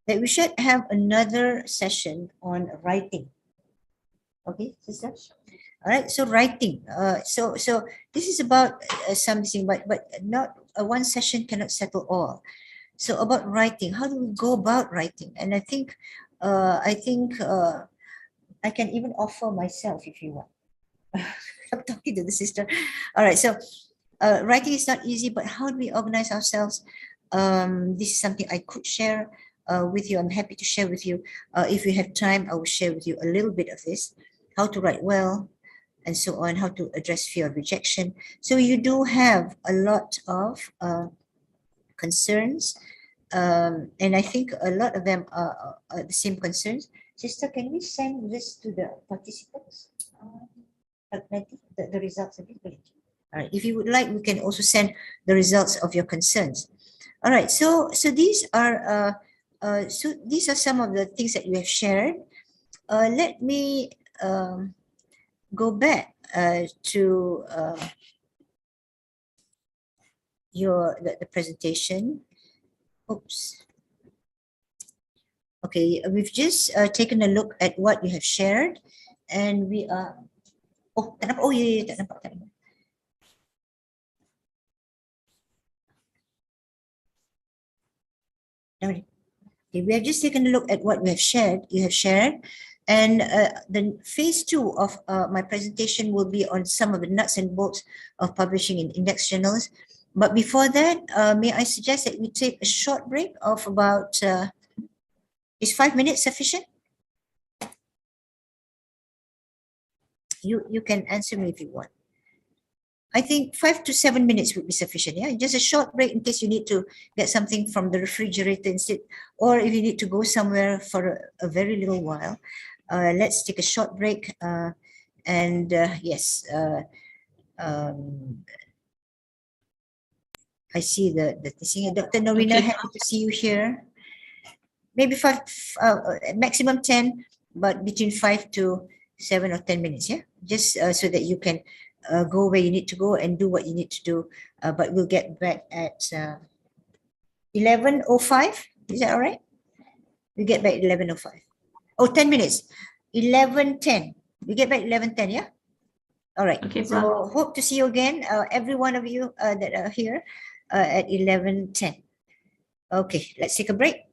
that we should have another session on writing. Okay, sister. All right, so writing. So this is about something, but not one session cannot settle all. So about writing, how do we go about writing? And I think I can even offer myself if you want. I'm talking to the sister. All right, so writing is not easy, but how do we organize ourselves? This is something I could share with you. I'm happy to share with you. If you have time, I will share with you a little bit of this. How to write well, and so on, how to address fear of rejection. So you do have a lot of concerns And I think a lot of them are the same concerns. Sister, can we send this to the participants? The results of it. All right. If you would like, we can also send the results of your concerns. All right. So these are some of the things that you have shared. Let me go back to the presentation. Oops. Okay, we've just taken a look at what you have shared, and we are. Oh, tak nampak. Oh, yeah, tak nampak, tak nampak. Okay, we have just taken a look at what we have shared. You have shared, and the phase 2 of my presentation will be on some of the nuts and bolts of publishing in index journals. But before that, may I suggest that we take a short break of about. Is 5 minutes sufficient? You can answer me if you want. I think 5 to 7 minutes would be sufficient. Yeah, just a short break in case you need to get something from the refrigerator instead, or if you need to go somewhere for a very little while. Let's take a short break. Yes, I see the thing. Dr. Norina, Okay. happy to see you here. Maybe 5, maximum 10, but between 5 to 7 or 10 minutes. Yeah, just so that you can go where you need to go and do what you need to do. But we'll get back at 11:05. Is that all right? We get back 11:05. Oh, 10 minutes. 11:10. We get back 11:10. Yeah. All right. Okay, So Prof. hope to see you again, every one of you that are here at 11:10. Okay, let's take a break.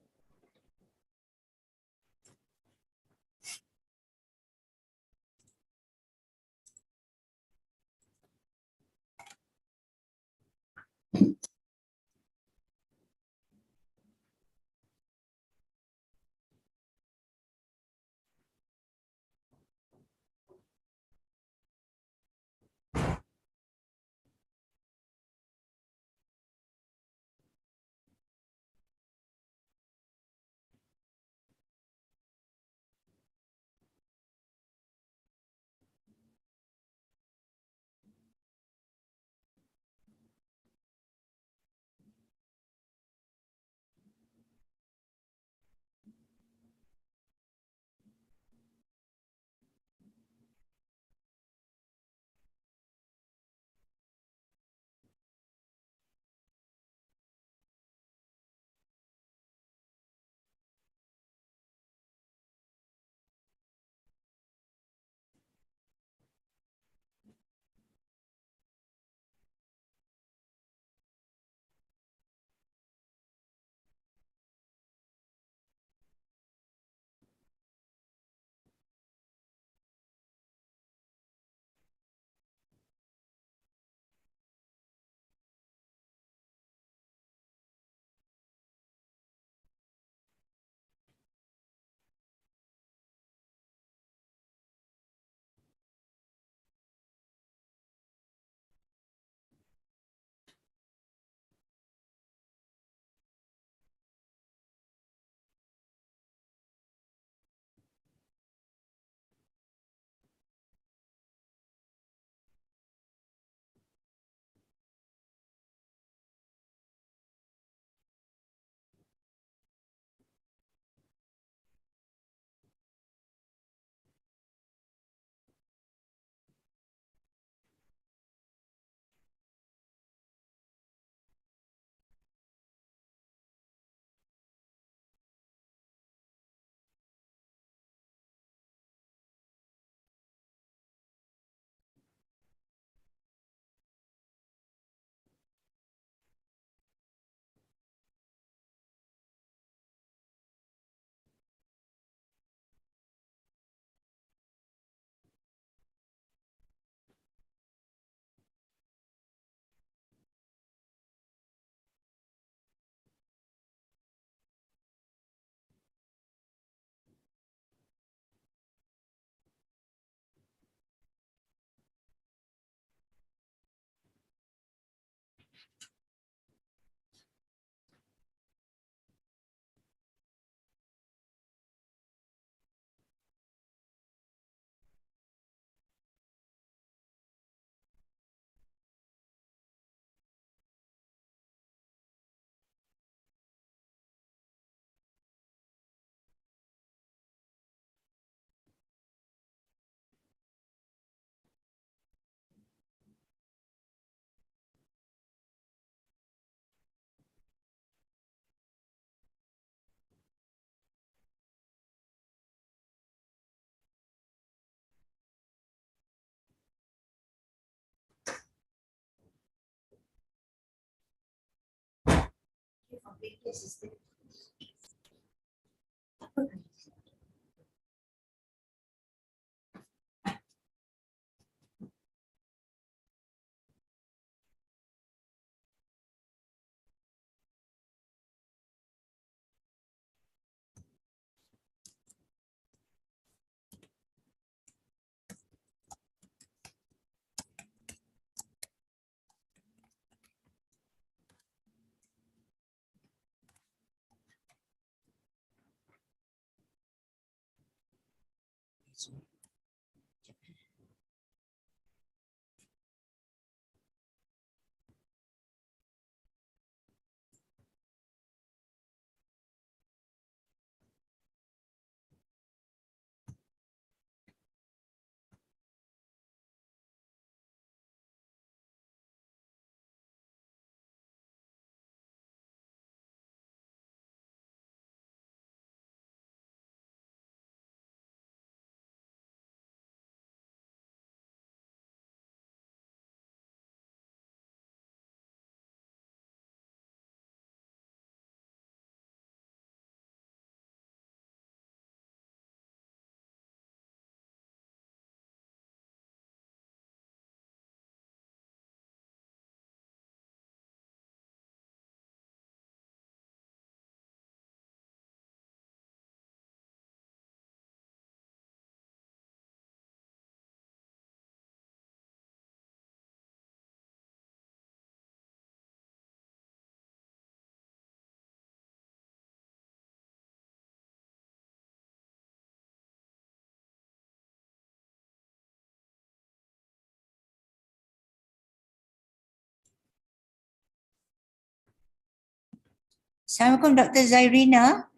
Assalamualaikum, Dr. Zairina.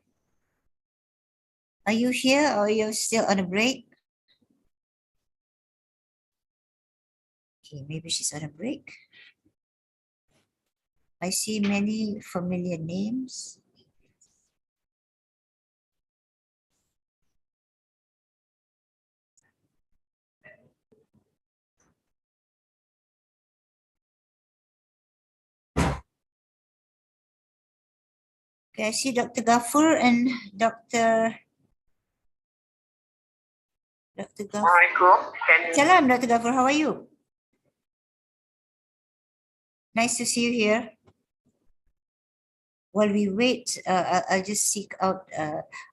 Are you here or are you still on a break? Okay, maybe she's on a break. I see many familiar names. Okay, I see Dr. Gafur and Dr. Gafur. Salam, Dr. Gafur, how are you? Nice to see you here. While we wait, I'll just seek out,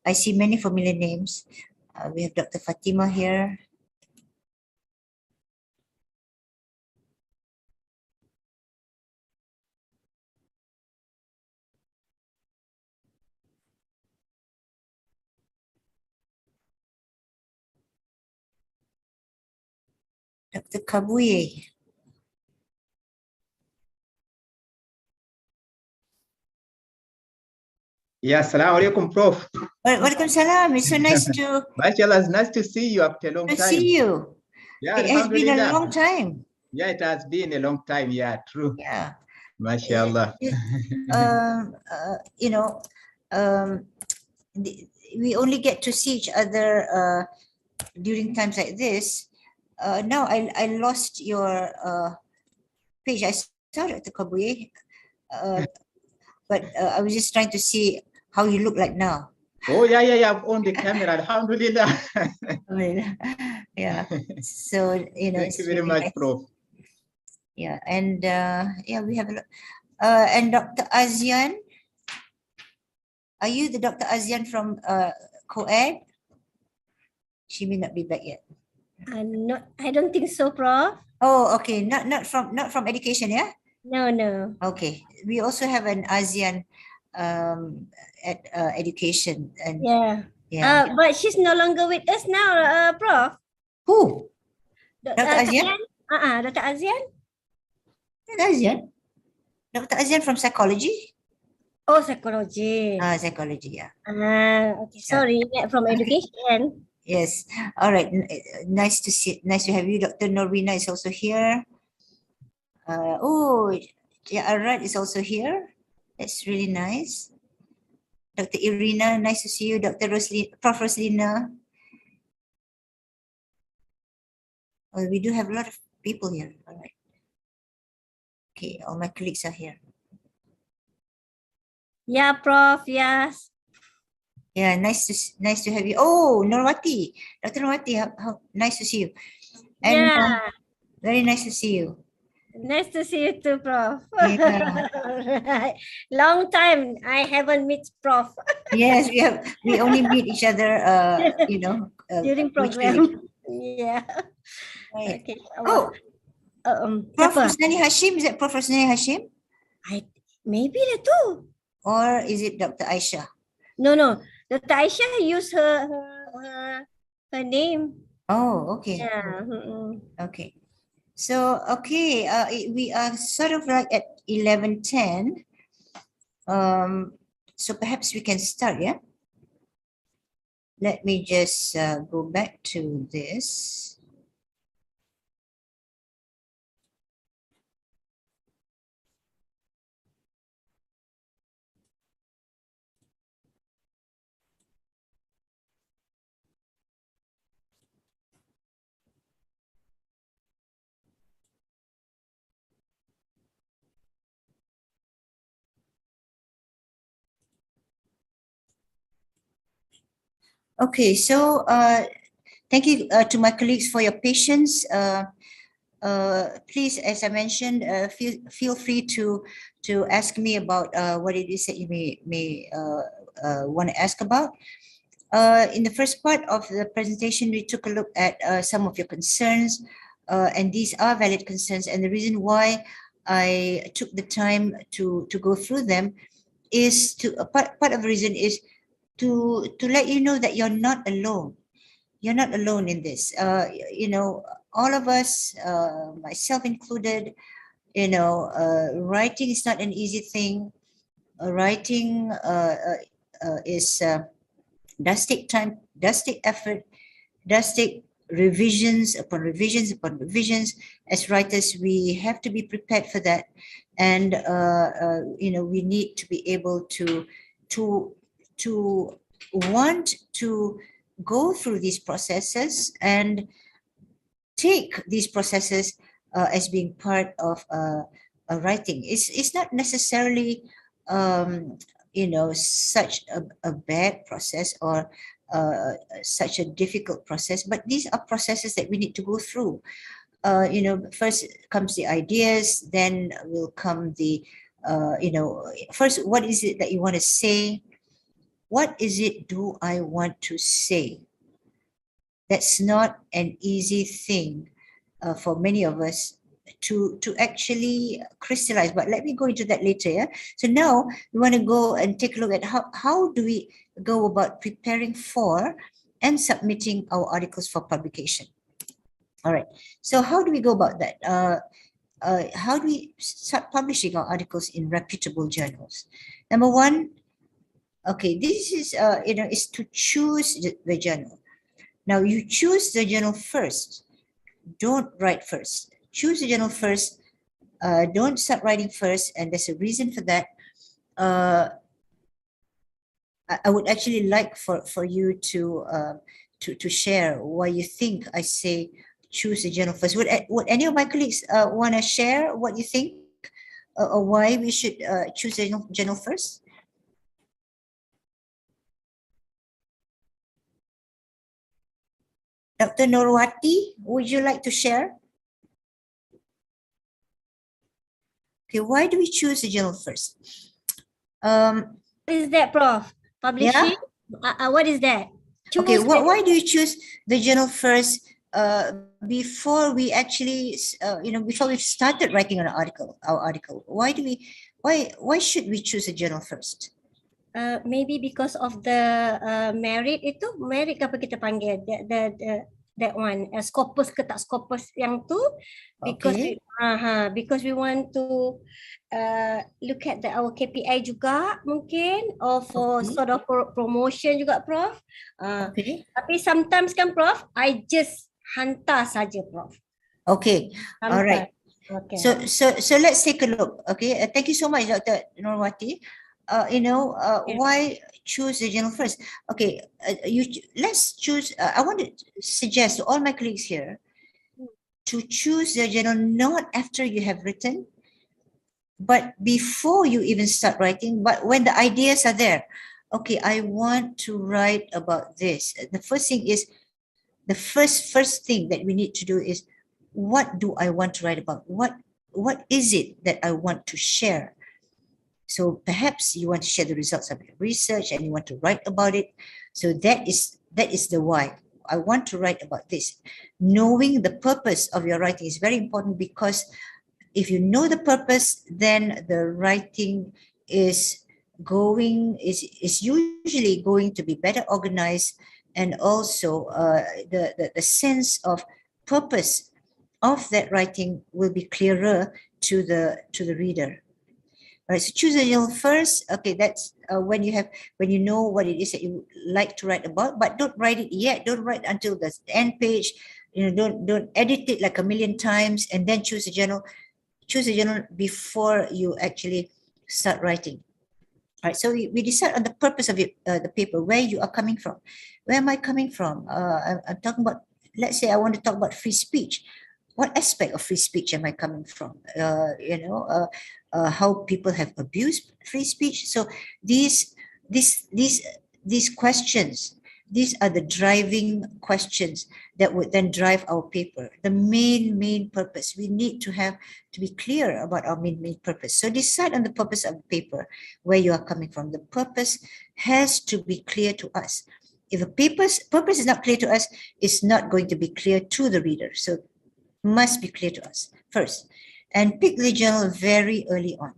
I see many familiar names. We have Dr. Fatima here. Dr. Kabuye. Yeah, assalamu alaikum, Prof. Welcome salam. It's so nice to Mashallah, it's nice to see you after a long time. see you. Yeah, It has been a alhamdulillah. long time. Yeah, it has been a long time. Yeah, true. Yeah. Mashallah. You know, we only get to see each other during times like this. Now I lost your page. I saw Dr. Kabuye, but I was just trying to see how you look like now. Oh, yeah, I'm on the camera. Alhamdulillah. I mean, yeah. So you know, Thank it's you very really much, nice. Prof. Yeah, and yeah, we have a lot. And Dr. Azian, are you the Dr. Azian from co-ed? She may not be back yet. Not, I don't think so, Prof. Oh, okay. Not from education, yeah? No. Okay. We also have an ASEAN at education and Yeah. But she's no longer with us now, Prof. who? Dr. Azian? Dr. Azian? Dr. Azian? Dr. Azian from psychology? Oh, psychology. Psychology, yeah. Okay. Sorry, from education. Yes. All right. Nice to see. Nice to have you. Dr. Norina is also here. Oh, yeah, Arad is also here. That's really nice. Dr. Irina, nice to see you. Dr. Prof. Roslina. Oh, we do have a lot of people here. All right. Okay, all my colleagues are here. Yeah, Prof. Yes. Yeah, nice to have you. Oh, Norwati, Dr. Norwati, how nice to see you. And Yeah. very nice to see you. Nice to see you too, Prof. Yeah. Right. Long time I haven't met Prof. Yes, we only meet each other, During virtually. program. Yeah. Right. Okay. Oh, Prof. Siapa? Rosnani Hashim, is that Prof. Rosnani Hashim? Maybe lah tu. Or is it Dr. Aisha? No. Dr. Aisyah use her name. Oh, okay. Yeah. Okay. So, okay, we are sort of like at 11:10. So perhaps we can start, yeah? Let me just go back to this. Okay, so thank you to my colleagues for your patience. Please, as I mentioned, feel free to ask me about what it is that you may want to ask about. In the first part of the presentation, we took a look at some of your concerns, and these are valid concerns. And the reason why I took the time to go through them is part of the reason is to let you know that you're not alone. You're not alone in this. All of us, myself included, writing is not an easy thing. Writing does take time, does take effort, does take revisions upon revisions upon revisions. As writers, we have to be prepared for that, and we need to be able to want to go through these processes and take these processes as being part of writing. It's not necessarily such a bad process or such a difficult process, but these are processes that we need to go through. First comes the ideas, then will come the first, what is it that you want to say? What is it do I want to say? That's not an easy thing for many of us to actually crystallize, but let me go into that later. Yeah. So now we want to go and take a look at how do we go about preparing for and submitting our articles for publication. All right. So how do we go about that? How do we start publishing our articles in reputable journals? Number one, okay, this is is to choose the journal. Now you choose the journal first. Don't write first. Choose the journal first. Don't start writing first, and there's a reason for that. I would actually like for you to share why you think I say choose the journal first. Would any of my colleagues want to share what you think or why we should choose the journal first? Dr. Norwati, would you like to share? Okay, why do we choose the journal first? What is that, Prof? Publishing? Yeah? What is that? Okay, why do you choose the journal first before we actually, before we've started writing our article? Why should we choose a journal first? Maybe because of the merit itu, merit apa kita panggil, that one, SCOPUS ke tak SCOPUS yang tu, because Okay. because we want to look at our KPI juga mungkin, or for sort of promotion juga, Prof. Okay. Tapi sometimes kan, Prof, I just hantar saja, Prof. Okay. Sometimes. All right. Okay. So let's take a look. Okay. Thank you so much, Dr. Norwati. Why choose the journal first? Okay, let's choose. I want to suggest to all my colleagues here to choose the journal not after you have written, but before you even start writing, but when the ideas are there, okay, I want to write about this. The first thing is, the first thing that we need to do is, what do I want to write about? What is it that I want to share? So perhaps you want to share the results of your research and you want to write about it. So that is the why. I want to write about this. Knowing the purpose of your writing is very important, because if you know the purpose, then the writing is usually going to be better organized, and also the sense of purpose of that writing will be clearer to the reader. All right, so choose a journal first. Okay, that's when you know what it is that you like to write about, but don't write it yet. Don't write until the end page. Don't edit it like a million times and then choose a journal. Choose a journal before you actually start writing. All right, so we decide on the purpose of the paper, where you are coming from. Where am I coming from? I'm talking about, let's say I want to talk about free speech. What aspect of free speech am I coming from? How people have abused free speech. So these questions, these are the driving questions that would then drive our paper. The main purpose. We need to be clear about our main purpose. So decide on the purpose of the paper, where you are coming from. The purpose has to be clear to us. If a purpose is not clear to us, it's not going to be clear to the reader. So must be clear to us first. And pick the journal very early on.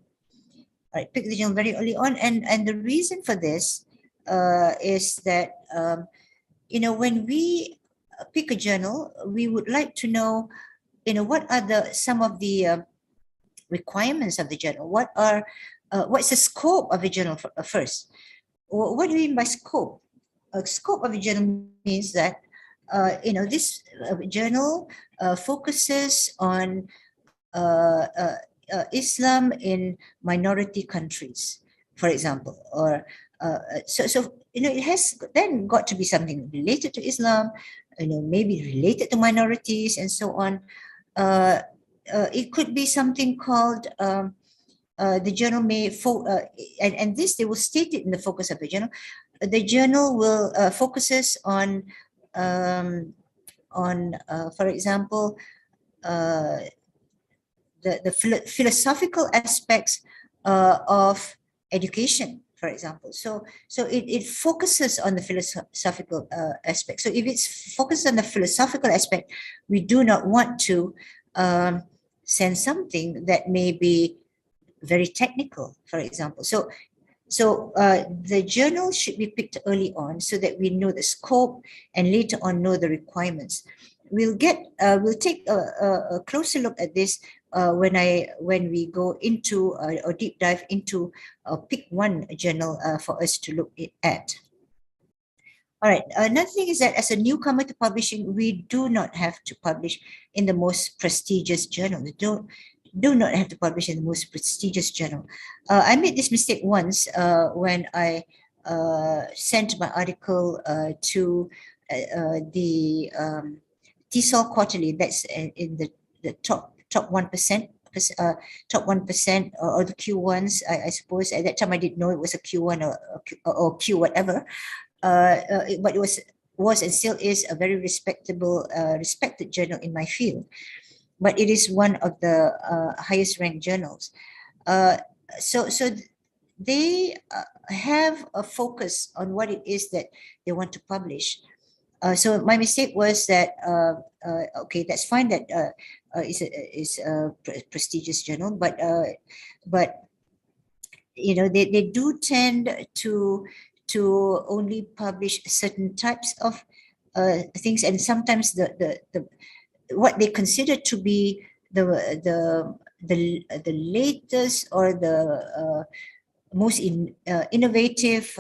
All right, pick the journal very early on. And the reason for this is that, when we pick a journal, we would like to know, what are some of the requirements of the journal? What's the scope of the journal first? What do you mean by scope? Scope of a journal means that, this journal focuses on Islam in minority countries, for example, or it has then got to be something related to Islam, maybe related to minorities and so on. It could be something called the journal may and this they will state it in the focus of the journal. The journal will focuses on for example, the philosophical aspects of education, for example. So it focuses on the philosophical aspect. So if it's focused on the philosophical aspect, we do not want to send something that may be very technical, for example. So the journal should be picked early on so that we know the scope and later on know the requirements. We'll take a closer look at this when we go into or deep dive into pick one journal for us to look at. All right. Another thing is that as a newcomer to publishing, we do not have to publish in the most prestigious journal. We do not have to publish in the most prestigious journal. I made this mistake once when I sent my article to the TESOL Quarterly. That's in the top 1%. Top 1% or the Q1s. I suppose at that time I didn't know it was a Q1 or Q whatever. But it was and still is a very respected journal in my field. But it is one of the highest ranked journals. So they have a focus on what it is that they want to publish. So my mistake was that, okay, that's fine that it's a prestigious journal, but they do tend to only publish certain types of things, and sometimes the what they consider to be the latest or the most innovative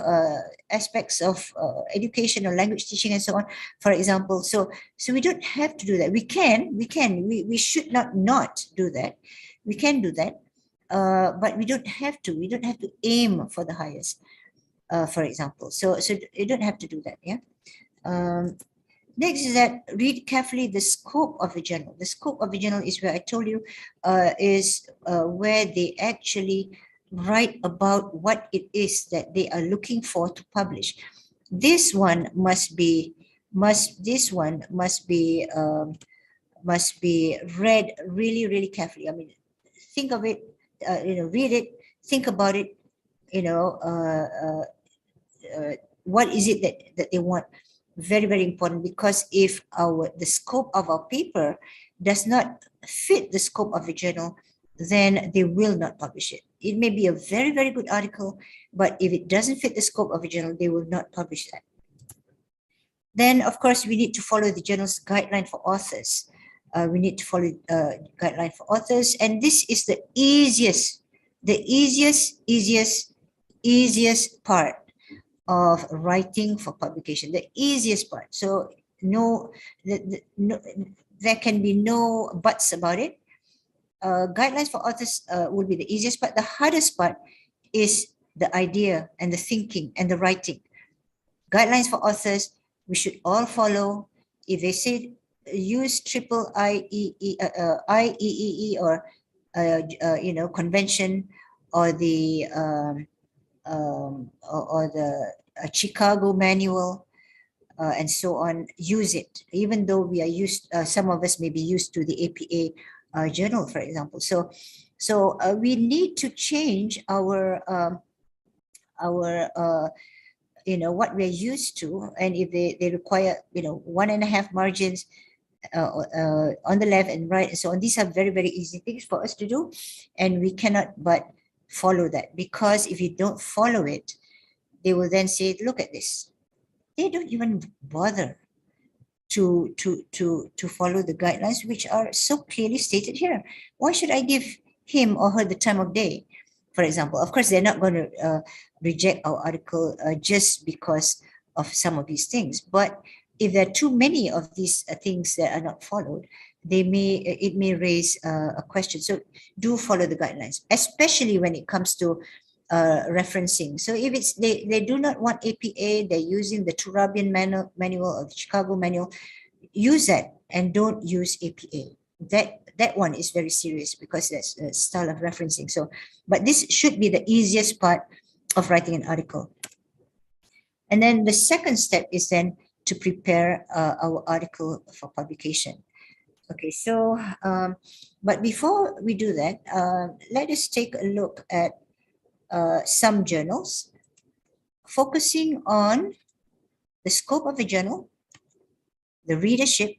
aspects of education or language teaching and so on, for example. So we don't have to do that. We should not do that. We can do that, but we don't have to. We don't have to aim for the highest, for example. So you don't have to do that. Yeah. Next is that read carefully the scope of the journal. The scope of the journal is where I told you is where they actually write about what it is that they are looking for to publish. This one must be read really, really carefully. I mean, think of it, read it, think about it, what is it that they want. Very, very important, because if the scope of our paper does not fit the scope of the journal, then they will not publish it. It may be a very, very good article, but if it doesn't fit the scope of a journal, they will not publish that. Then, of course, we need to follow the journal's guideline for authors. We need to follow guideline for authors, and this is the easiest part of writing for publication, the easiest part. So there can be no buts about it. Guidelines for authors will be the easiest part. The hardest part is the idea and the thinking and the writing. Guidelines for authors, we should all follow. If they say use IEEE or convention, or the Chicago manual, and so on, use it. Even though we are used, some of us may be used to the APA journal, for example. So we need to change our what we're used to, and if they require 1.5 margins on the left and right and so on, these are very, very easy things for us to do, and we cannot but follow that, because if you don't follow it, they will then say, look at this. They don't even bother to follow the guidelines, which are so clearly stated here. Why should I give him or her the time of day, for example? Of course, they're not going to reject our article just because of some of these things. But if there are too many of these things that are not followed, it may raise a question. So do follow the guidelines, especially when it comes to referencing. So if it's they do not want APA, they're using the Turabian manual or the Chicago manual, use that and don't use APA. That one is very serious, because that's a style of referencing. So, but this should be the easiest part of writing an article. And then the second step is then to prepare our article for publication. Okay, so but before we do that, let us take a look at some journals, focusing on the scope of the journal, the readership.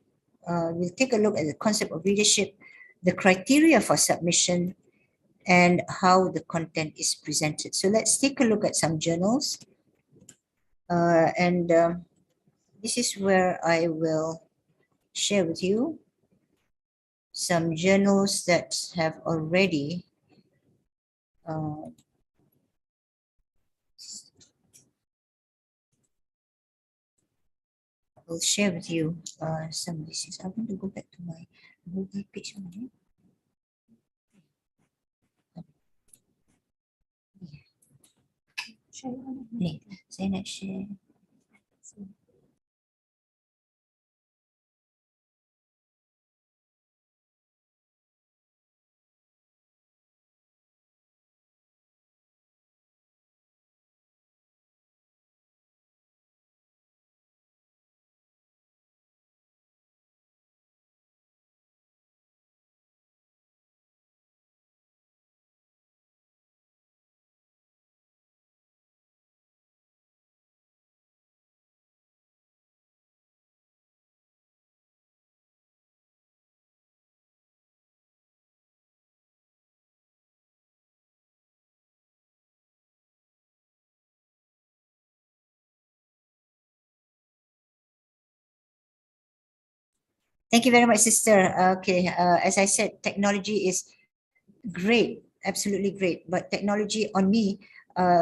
We'll take a look at the concept of readership, the criteria for submission, and how the content is presented. So let's take a look at some journals. This is where I will share with you some journals that have already I will share with you some of these things. I'm going to go back to my Google page. Ni, saya nak share. Thank you very much, sister. Okay, as I said, technology is great, absolutely great, but technology on me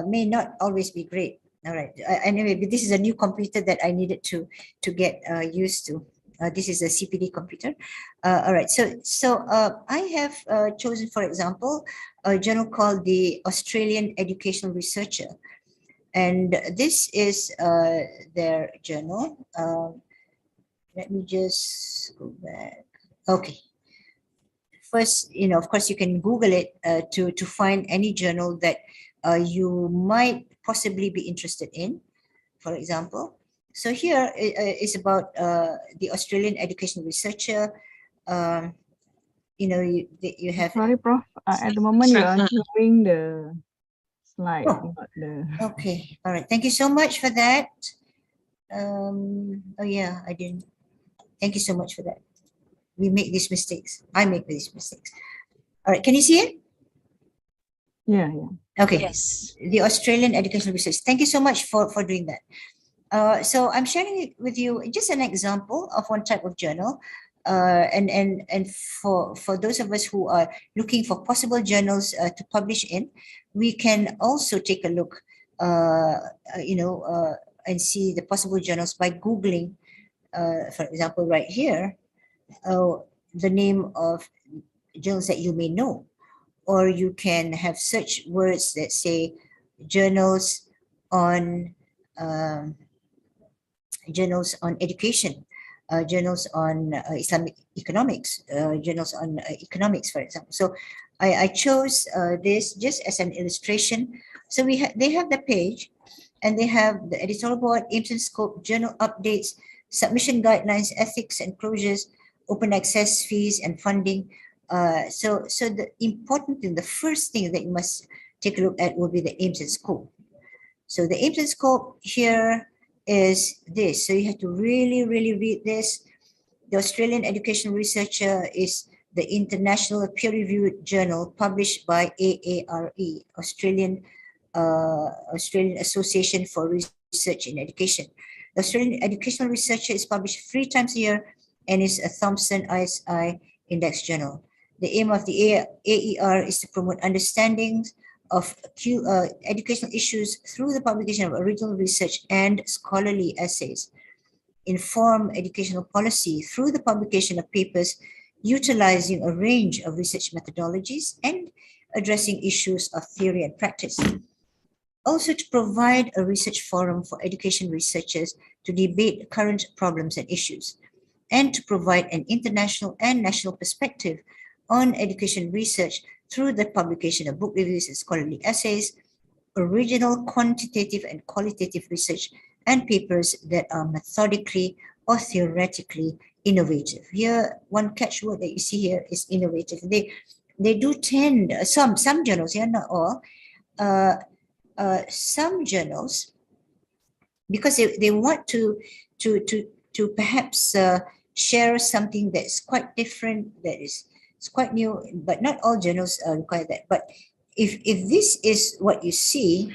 may not always be great. All right. Anyway, but this is a new computer that I needed to get used to. This is a CPD computer. All right. So I have chosen, for example, a journal called the Australian Educational Researcher, and this is their journal. Let me just go back. Okay. First, of course, you can Google it to find any journal that you might possibly be interested in, for example. So here is about the Australian education researcher. You have. Sorry, Prof. At the moment, you are showing the slide, Oh. not the. Okay, all right. Thank you so much for that. Oh yeah, I didn't. Thank you so much for that. We make these mistakes. I make these mistakes. All right, can you see it? Yeah. Okay. Yes. The Australian Educational Research. Thank you so much for doing that. So I'm sharing it with you just an example of one type of journal. And for those of us who are looking for possible journals to publish in, we can also take a look, and see the possible journals by Googling, for example, right here, the name of journals that you may know. Or you can have search words that say journals on education, journals on Islamic economics, journals on economics, for example. So I chose this just as an illustration. So they have the page, and they have the editorial board, aims and scope, journal updates, submission guidelines, ethics and closures, open access fees and funding. So the important thing, the first thing that you must take a look at will be the aims and scope. So the aims and scope here is this. So you have to really, really read this. The Australian Education Researcher is the international peer-reviewed journal published by AARE, Australian Association for Research in Education. The Australian Educational Researcher is published 3 times a year and is a Thomson ISI Index journal. The aim of the AER is to promote understandings of educational issues through the publication of original research and scholarly essays, inform educational policy through the publication of papers utilizing a range of research methodologies and addressing issues of theory and practice. Also to provide a research forum for education researchers to debate current problems and issues, and to provide an international and national perspective on education research through the publication of book reviews and scholarly essays, original quantitative and qualitative research, and papers that are methodically or theoretically innovative. Here, one catchword that you see here is innovative. They do tend, some journals, yeah, not all, some journals, because they want to perhaps share something that's quite different, it's quite new, but not all journals require that. But if this is what you see,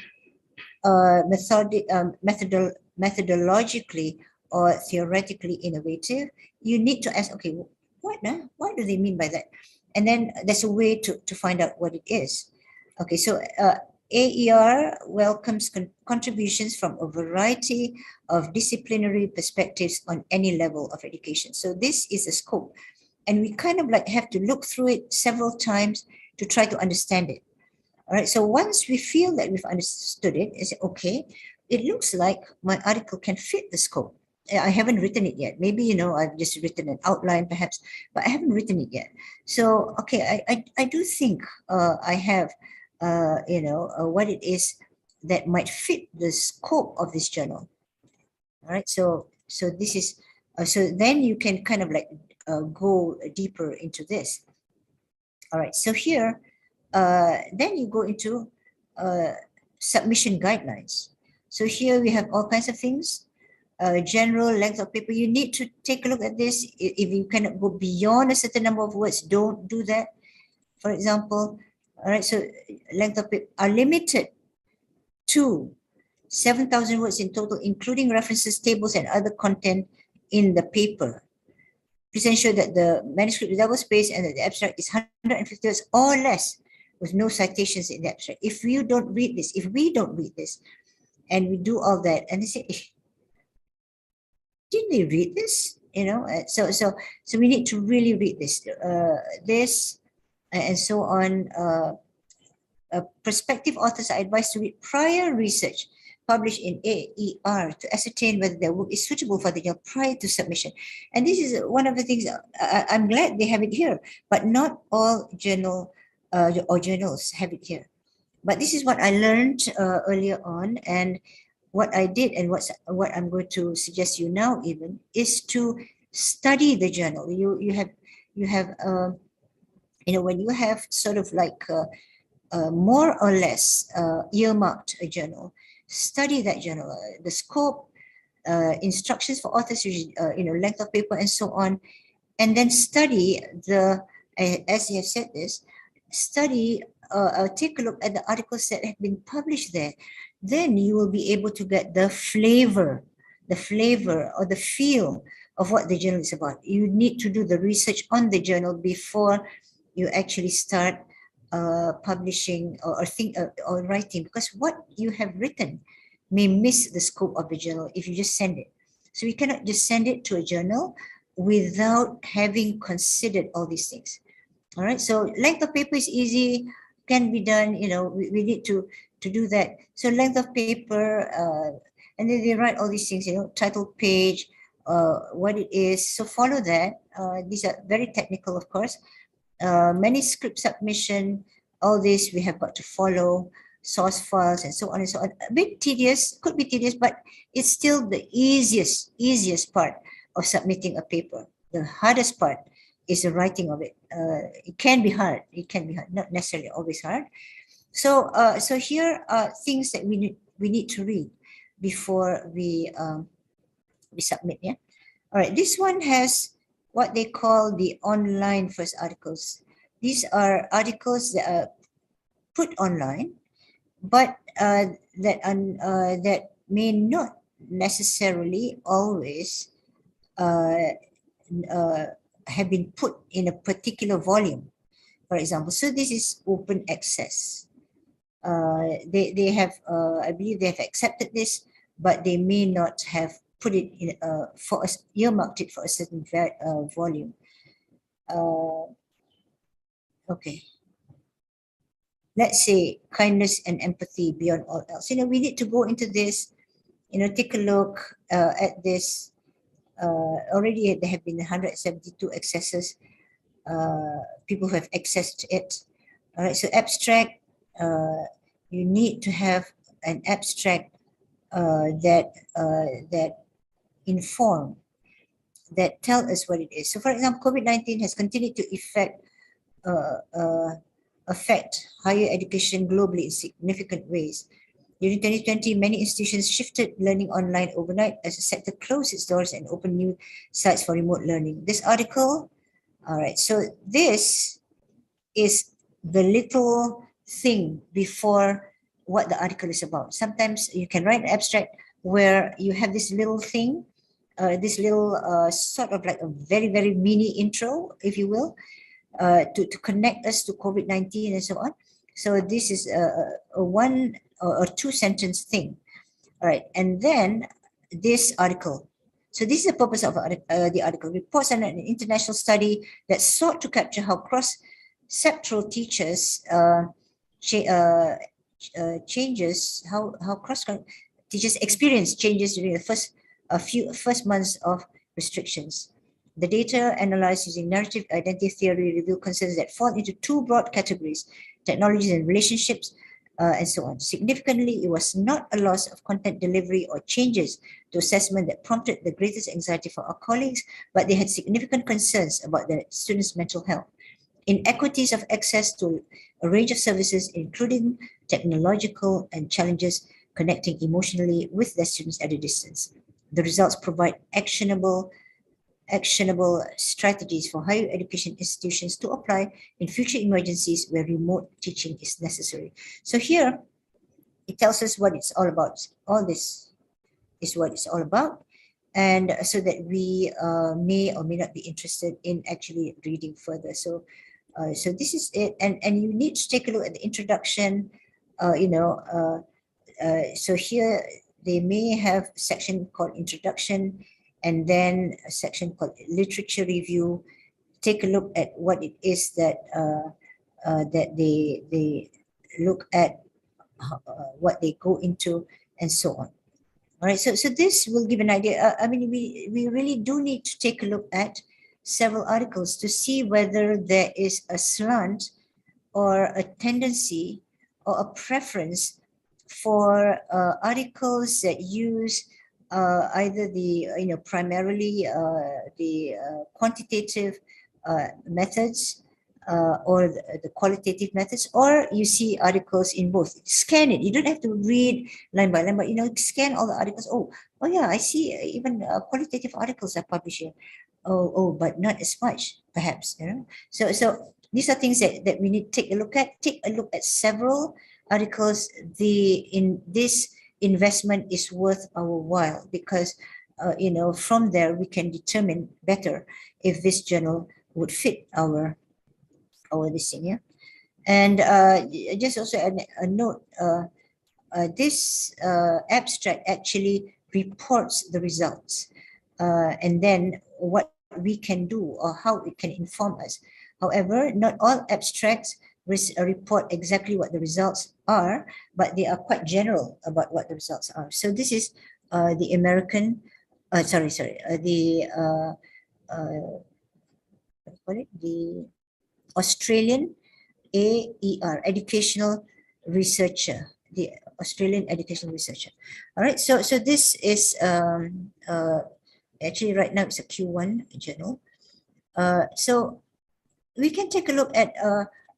methodologically or theoretically innovative, you need to ask, okay, what do they mean by that? And then there's a way to find out what it is. Okay, so AER welcomes contributions from a variety of disciplinary perspectives on any level of education. So this is a scope, and we kind of like have to look through it several times to try to understand it. All right, so once we feel that we've understood it, is okay, it looks like my article can fit the scope. I haven't written it yet. Maybe, I've just written an outline perhaps, but I haven't written it yet. So, okay, I do think I have, what it is that might fit the scope of this journal. All right, so this is, so then you can kind of like go deeper into this. All right, so here, then you go into submission guidelines. So here we have all kinds of things. General length of paper. You need to take a look at this. If you cannot go beyond a certain number of words, don't do that. For example, all right, so length of paper are limited to 7,000 words in total, including references, tables, and other content in the paper. Please ensure that the manuscript is double spaced and that the abstract is 150 words or less, with no citations in the abstract. If we don't read this, and we do all that, and they say, didn't they read this? So we need to really read this, and so on. Prospective authors are advised to read prior research published in AER to ascertain whether their work is suitable for the journal prior to submission. And this is one of the things I'm glad they have it here, but not all journals have it here. But this is what I learned earlier on, and what I did, and what I'm going to suggest you now even is to study the journal. You have when you have sort of like more or less earmarked a journal, study that journal, the scope, instructions for authors, length of paper and so on, and then study as you have said this, study, take a look at the articles that have been published there. Then you will be able to get the flavor or the feel of what the journal is about. You need to do the research on the journal before you actually start publishing or writing, because what you have written may miss the scope of the journal if you just send it. So we cannot just send it to a journal without having considered all these things. All right, so length of paper is easy, can be done, we need to do that. So length of paper, and then they write all these things, title page, what it is. So follow that. These are very technical, of course. Manuscript submission, all this we have got to follow, source files and so on and so on. A bit tedious, could be tedious, but it's still the easiest part of submitting a paper. The hardest part is the writing of it. It can be hard, not necessarily always hard. So here are things that we need to read before we submit. Yeah. All right. This one has what they call the online first articles. These are articles that are put online, but that may not necessarily always have been put in a particular volume, for example. So this is open access. They have, I believe they have accepted this, but they may not have put it in earmarked it for a certain volume. Okay. Let's say kindness and empathy beyond all else. We need to go into this, take a look at this. Already there have been 172 accesses, people who have accessed it. All right, so abstract, you need to have an abstract that inform, that tell us what it is. So for example, COVID-19 has continued to affect higher education globally in significant ways. During 2020, many institutions shifted learning online overnight as the sector closed its doors and opened new sites for remote learning. This article, all right, so this is the little thing before what the article is about. Sometimes you can write an abstract where you have this little thing, this little sort of like a very, very mini intro, if you will, to connect us to COVID-19 and so on. So this is a one or two sentence thing. All right, and then this article. So this is the purpose of the article. Reports on an international study that sought to capture how cross-sectoral teachers changes, how teachers experience changes during the first months of restrictions. The data analyzed using narrative identity theory revealed concerns that fall into two broad categories: technologies and relationships, and so on. Significantly, it was not a loss of content delivery or changes to assessment that prompted the greatest anxiety for our colleagues, but they had significant concerns about the students' mental health. Inequities of access to a range of services, including technological, and challenges connecting emotionally with their students at a distance. The results provide actionable strategies for higher education institutions to apply in future emergencies where remote teaching is necessary. So here, it tells us what it's all about. All this is what it's all about. And so that we may or may not be interested in actually reading further. So this is it. And you need to take a look at the introduction, so here they may have a section called introduction, and then a section called literature review. Take a look at what it is that that they look at, what they go into and so on. All right, so this will give an idea. I mean, we really do need to take a look at several articles to see whether there is a slant or a tendency or a preference for articles that use either the primarily the quantitative methods or the qualitative methods, or you see articles in both. Scan it. You don't have to read line by line, but scan all the articles. Oh yeah, I see even qualitative articles are published here. Oh, but not as much, perhaps. So these are things that we need to take a look at. Take a look at several articles. In this investment is worth our while, because from there we can determine better if this journal would fit our this thing. Yeah. And just also a note, this abstract actually reports the results, and then what we can do or how it can inform us. However, not all abstracts report exactly what the results are, but they are quite general about what the results are. So this is the American, the Australian AER, educational researcher, the Australian educational researcher. All right, so this is actually right now it's a Q1 journal. So we can take a look at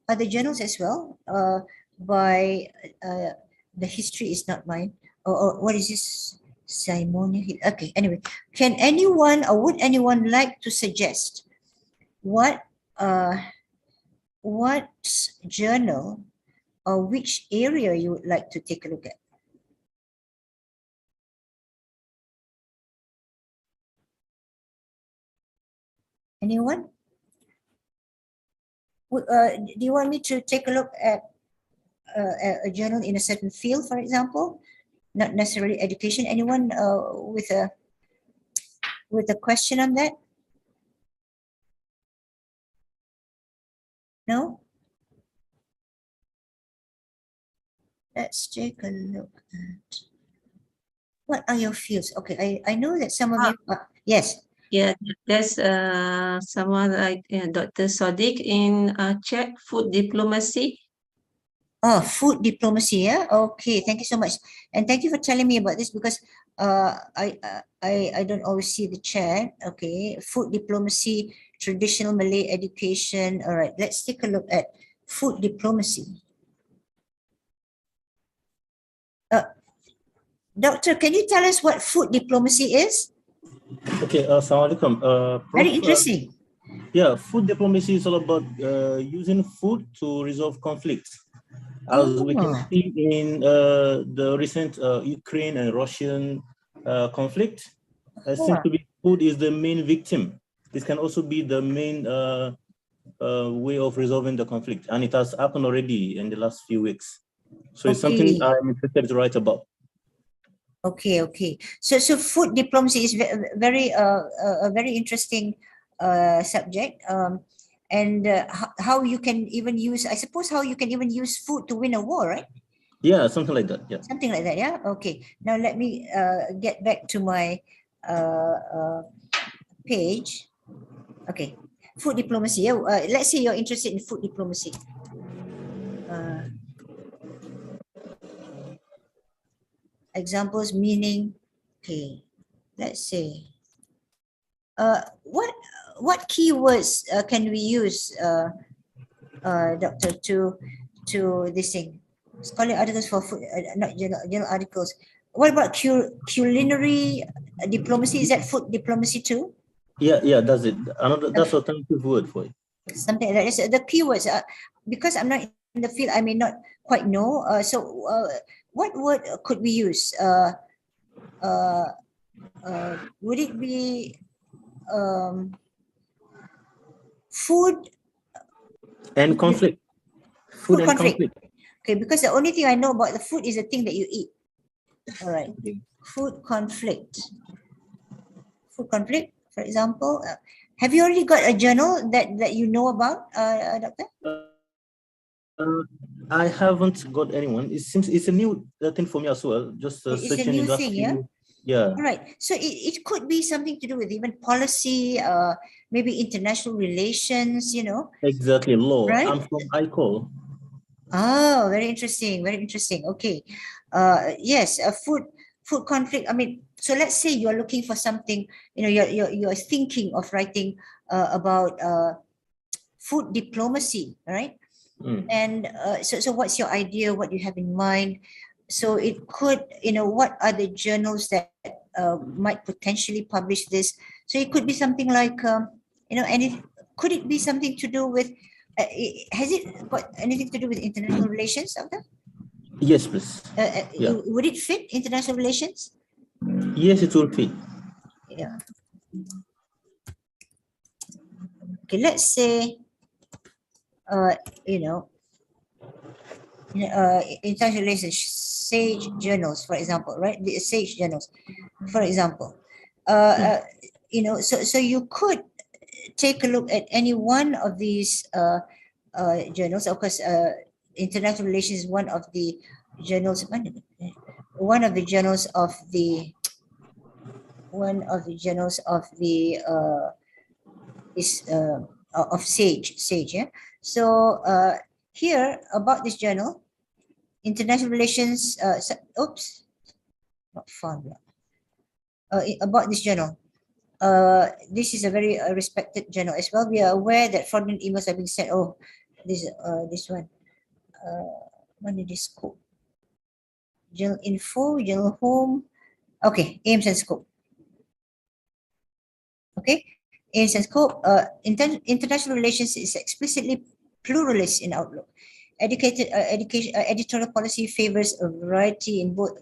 other journals as well by the history is not mine, or what is this? Simonia. Okay, anyway, can anyone or would anyone like to suggest what journal or which area you would like to take a look at? Anyone? Do you want me to take a look at a journal in a certain field, for example? Not necessarily education. Anyone with a question on that? No? Let's take a look at what are your fields. Okay, I know that some of you yes. Yeah, there's someone like Dr. Sodiq in chat, food diplomacy. Oh, food diplomacy. Yeah. Okay. Thank you so much, and thank you for telling me about this, because I don't always see the chat. Okay, food diplomacy, traditional Malay education. All right. Let's take a look at food diplomacy. Doctor, can you tell us what food diplomacy is? Okay, Assalamualaikum. Very interesting. Yeah, food diplomacy is all about using food to resolve conflicts. As we can see in the recent Ukraine and Russian conflict, it seems to be food is the main victim. This can also be the main way of resolving the conflict, and it has happened already in the last few weeks. So it's something I'm interested to write about. Okay. So food diplomacy is very a very interesting subject. And how you can even use, I suppose, how you can even use food to win a war, right? Yeah, something like that. Yeah. Something like that. Yeah. Okay. Now let me get back to my page. Okay. Food diplomacy. Yeah. Let's say you're interested in food diplomacy. Examples, meaning. Okay. Let's say. What keywords can we use, Doctor, to this thing? Scholarly articles for food, not journal articles. What about culinary diplomacy? Is that food diplomacy too? Yeah, that's it. That's alternative word for it. Something like that. The keywords, because I'm not in the field, I may not quite know. So what word could we use? Would it be food and conflict? Food and conflict. Okay, because the only thing I know about the food is the thing that you eat. All right. Food conflict. Food conflict, for example. Have you already got a journal that you know about, Doctor? I haven't got anyone. It seems it's a new thing for me as well. Just It's a searching new in the last thing, few. Yeah. All right. So it could be something to do with even policy, maybe international relations, you know. Exactly, law. Right? I'm from ICOL. Oh, very interesting. Very interesting. Okay. Yes, a food conflict. I mean, so let's say you're looking for something, you know, you're thinking of writing about food diplomacy, right? And so what's your idea? What you have in mind? So it could, you know, what are the journals that might potentially publish this? So it could be something like, you know, could it be something to do with, has it got anything to do with international relations, Doctor? Yes, please. Yeah. Would it fit international relations? Yes, it will fit. Yeah. Okay, let's say, you know, international relations, SAGE journals, for example, right? The SAGE journals, for example. You know, so you could take a look at any one of these journals. Of course, international relations is one of the journals. One of the journals of the of SAGE. Yeah. So here about this journal, international relations. Not found. About this journal. This is a very respected journal as well. We are aware that fraudulent emails are being sent. Oh, this one. When did this go? Journal info, journal home. Okay, aims and scope. Okay, aims and scope. International relations is explicitly pluralist in outlook. Editorial policy favors variety in both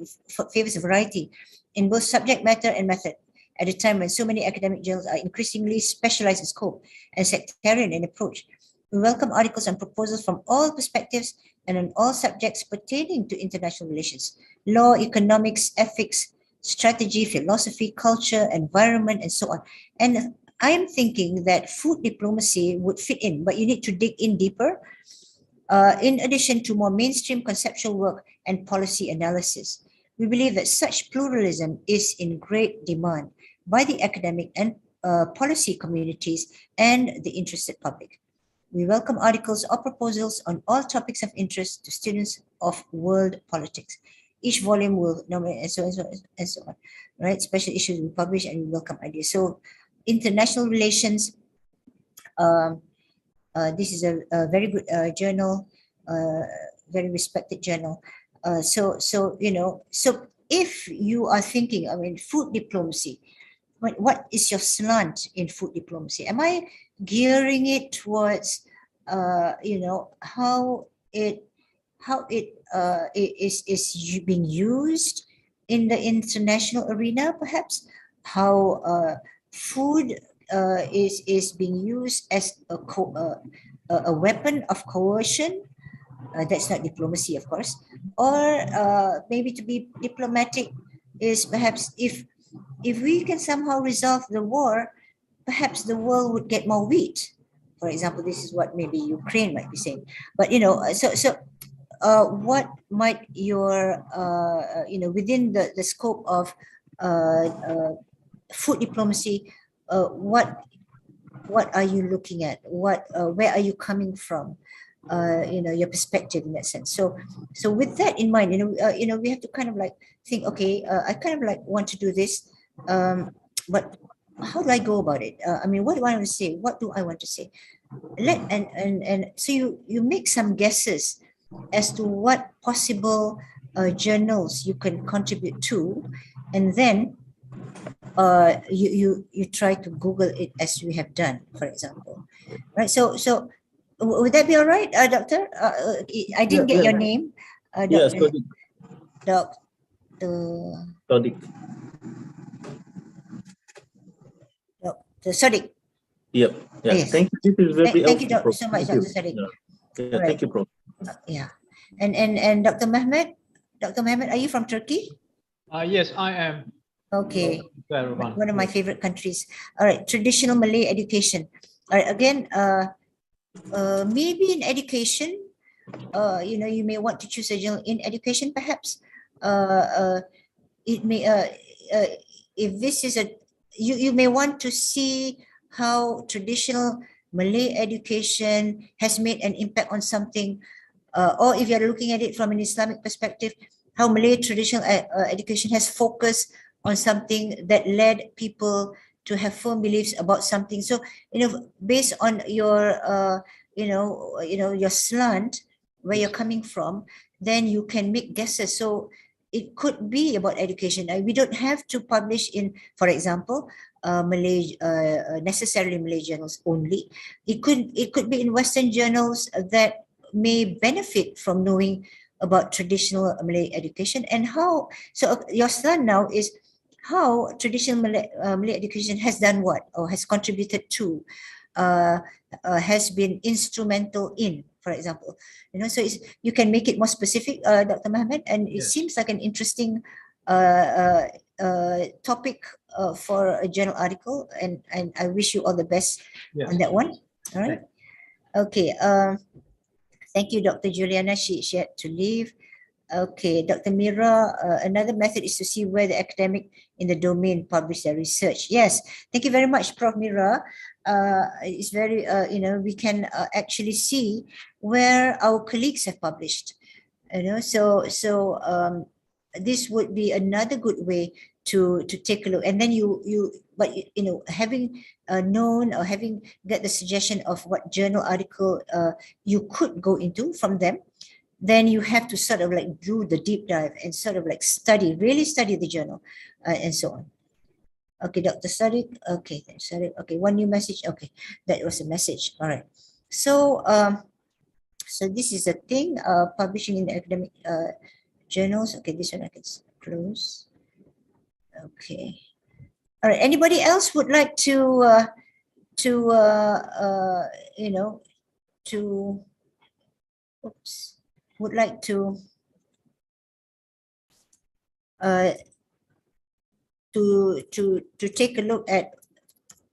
subject matter and method. At a time when so many academic journals are increasingly specialized in scope and sectarian in approach, we welcome articles and proposals from all perspectives and on all subjects pertaining to international relations, law, economics, ethics, strategy, philosophy, culture, environment, and so on. And I'm thinking that food diplomacy would fit in, but you need to dig in deeper. In addition to more mainstream conceptual work and policy analysis, we believe that such pluralism is in great demand by the academic and policy communities and the interested public. We welcome articles or proposals on all topics of interest to students of world politics. Each volume will nominate and so on, right? Special issues we publish and we welcome ideas. So international relations, this is a very good journal, very respected journal. So you know, so if you are thinking, I mean, food diplomacy, what is your slant in food diplomacy? Am I gearing it towards, you know, how it is being used in the international arena, perhaps? How food is being used as a weapon of coercion? That's not diplomacy, of course. Or maybe to be diplomatic is perhaps if we can somehow resolve the war, perhaps the world would get more wheat. For example, this is what maybe Ukraine might be saying. But you know, what might your you know, within the scope of food diplomacy, what are you looking at? Where are you coming from? You know, your perspective in that sense. So with that in mind, you know, we have to kind of like think, okay, I kind of like want to do this, but how do I go about it? I mean, what do I want to say? What do I want to say? So you make some guesses as to what possible journals you can contribute to, and then you try to Google it as we have done, for example, right? So would that be all right, Doctor? I didn't get your name. Yes, Doctor. Sadiq. Yep. Yeah. Yes. Thank you. This is very Thank you helpful, so much, Prof. Dr. Sadiq. Yeah, Right. thank you, Prof. Yeah. And Dr. Mehmet? Dr. Mehmet, are you from Turkey? Yes, I am. Okay. Everyone. One of my favorite countries. All right. Traditional Malay education. All right. Again, maybe in education, you may want to choose a journal in education, perhaps. It may, if this is you may want to see how traditional Malay education has made an impact on something, or if you're looking at it from an Islamic perspective, how Malay traditional education has focused on something that led people to have firm beliefs about something. So, based on your, your slant, where you're coming from, then you can make guesses. So it could be about education. We don't have to publish in, for example, Malay, necessarily Malay journals only. It could be in Western journals that may benefit from knowing about traditional Malay education and how. So your slant now is how traditional Malay education has done what, or has contributed to, has been instrumental in, for example. So you can make it more specific, Dr. Mohammed, and it seems like an interesting topic for a journal article, and I wish you all the best on that one. All right. Okay. Thank you, Dr. Juliana. She had to leave. Okay, Dr. Mira, another method is to see where the academic in the domain publish their research. Yes, thank you very much, Prof. Mira. It's very, we can actually see where our colleagues have published. So this would be another good way to take a look. And then having known or having got the suggestion of what journal article you could go into from them, then you have to sort of like do the deep dive and sort of like really study the journal, and so on. Okay, Dr. Sadiq. Okay, Sadiq. Okay, one new message. Okay, that was a message. All right. So, so this is a thing, publishing in academic journals. Okay, this one I can close. Okay. All right. Anybody else would like to would like to take a look at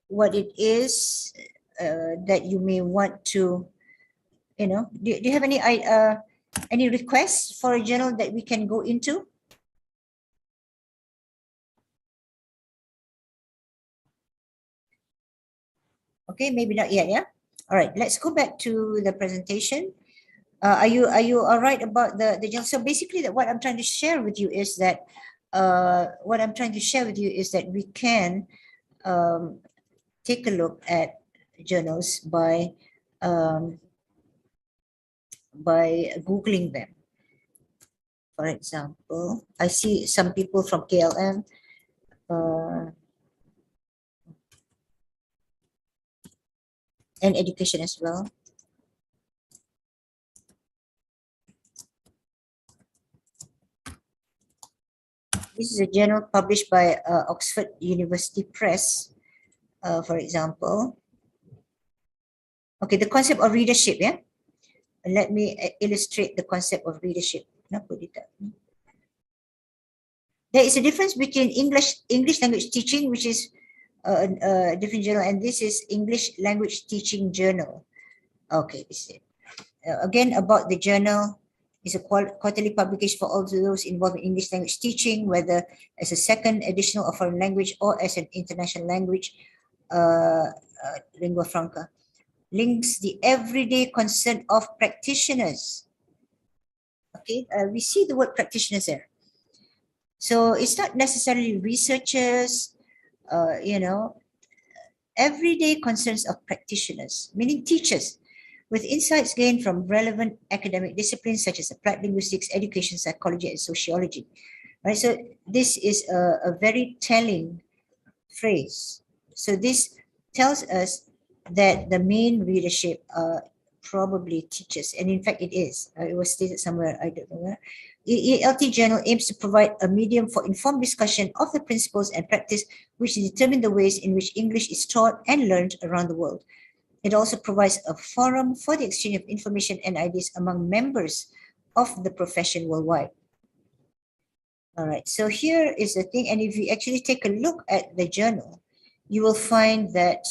what it is that you may want to, do you have any requests for a journal that we can go into? Okay, maybe not yet. Yeah. All right. Let's go back to the presentation. Are you all right about the journal? So basically, what I'm trying to share with you is that we can take a look at journals by Googling them. For example, I see some people from KLM. And education as well. This is a journal published by Oxford University Press, for example. Okay, the concept of readership, yeah? Let me illustrate the concept of readership. There is a difference between English language teaching, which is a different journal, and this is English language teaching journal. Okay, this is it. Again, about the journal, is a quarterly publication for all those involved in English language teaching, whether as a second additional or foreign language or as an international language, lingua franca. Links the everyday concern of practitioners. Okay, we see the word practitioners there. So it's not necessarily researchers, everyday concerns of practitioners, meaning teachers, with insights gained from relevant academic disciplines such as applied linguistics, education, psychology, and sociology. Right. So this is a very telling phrase. So this tells us that the main readership are probably teachers, and in fact it is. It was stated somewhere, I don't know where. ELT Journal aims to provide a medium for informed discussion of the principles and practice which determine the ways in which English is taught and learned around the world. It also provides a forum for the exchange of information and ideas among members of the profession worldwide. All right, so here is the thing, and if you actually take a look at the journal, you will find that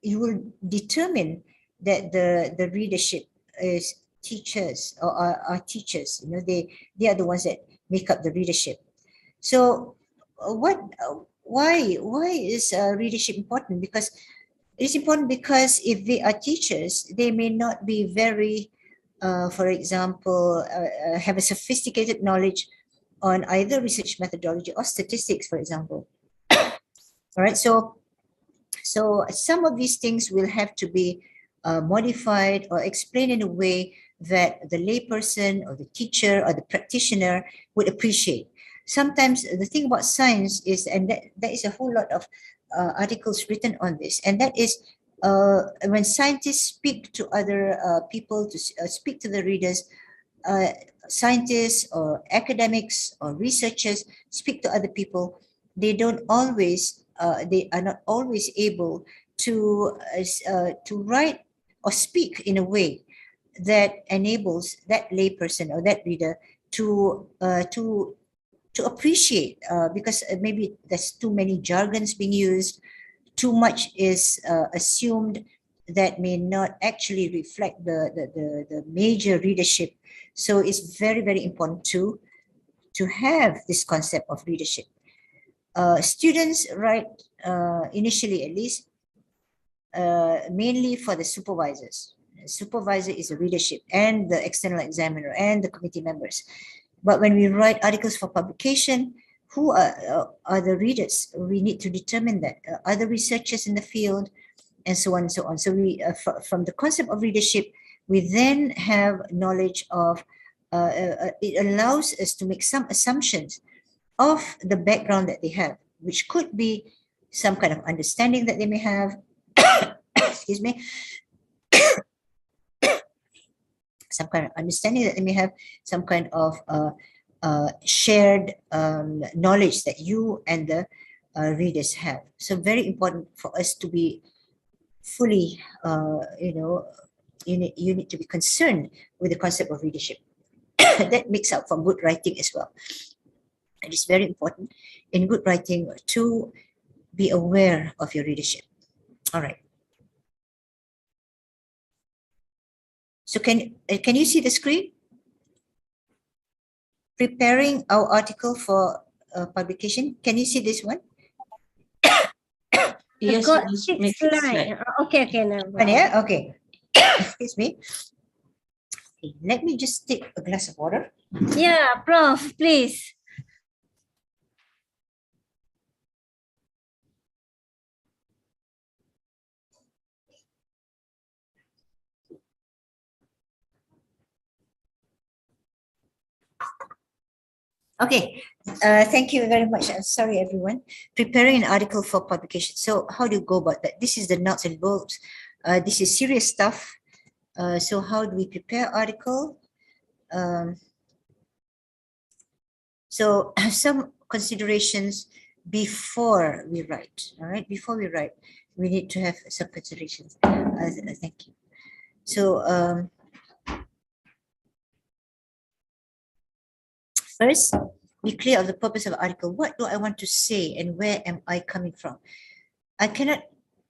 you will determine that the readership is teachers or are teachers. You know, they are the ones that make up the readership. So why is readership important? Because it's important because if they are teachers, they may not be very, for example, have a sophisticated knowledge on either research methodology or statistics, for example. All right, so some of these things will have to be modified or explained in a way that the layperson or the teacher or the practitioner would appreciate. Sometimes the thing about science is, and there is a whole lot of articles written on this, and that is when scientists speak to other people, to speak to the readers, scientists or academics or researchers speak to other people, they are not always able to write or speak in a way that enables that layperson or that reader to appreciate, because maybe there's too many jargons being used, too much is assumed that may not actually reflect the major readership. So it's very, very important to have this concept of readership. Students write initially, at least, mainly for the supervisors. Supervisor is the readership and the external examiner and the committee members. But when we write articles for publication, who are the readers? We need to determine that. Other researchers in the field, and so on and so on. So we, from the concept of readership, we then have knowledge of, it allows us to make some assumptions of the background that they have, which could be some kind of understanding that they may have, excuse me, some kind of understanding that they may have, some kind of shared knowledge that you and the readers have. So very important for us to be fully, you need to be concerned with the concept of readership. That makes up for good writing as well. It is very important in good writing to be aware of your readership. All right. So can you see the screen? Preparing our article for publication. Can you see this one? Yes, Got yes, 6 make it slide. slide. Okay, now. Yeah, okay. Excuse me. Okay, let me just take a glass of water. Yeah, Prof, please. Okay, thank you very much. I'm sorry, everyone. Preparing an article for publication. So how do you go about that? This is the nuts and bolts. This is serious stuff. So how do we prepare article? So some considerations before we write. All right, before we write, we need to have some considerations. Thank you. So first, be clear of the purpose of the article. What do I want to say and where am I coming from? I cannot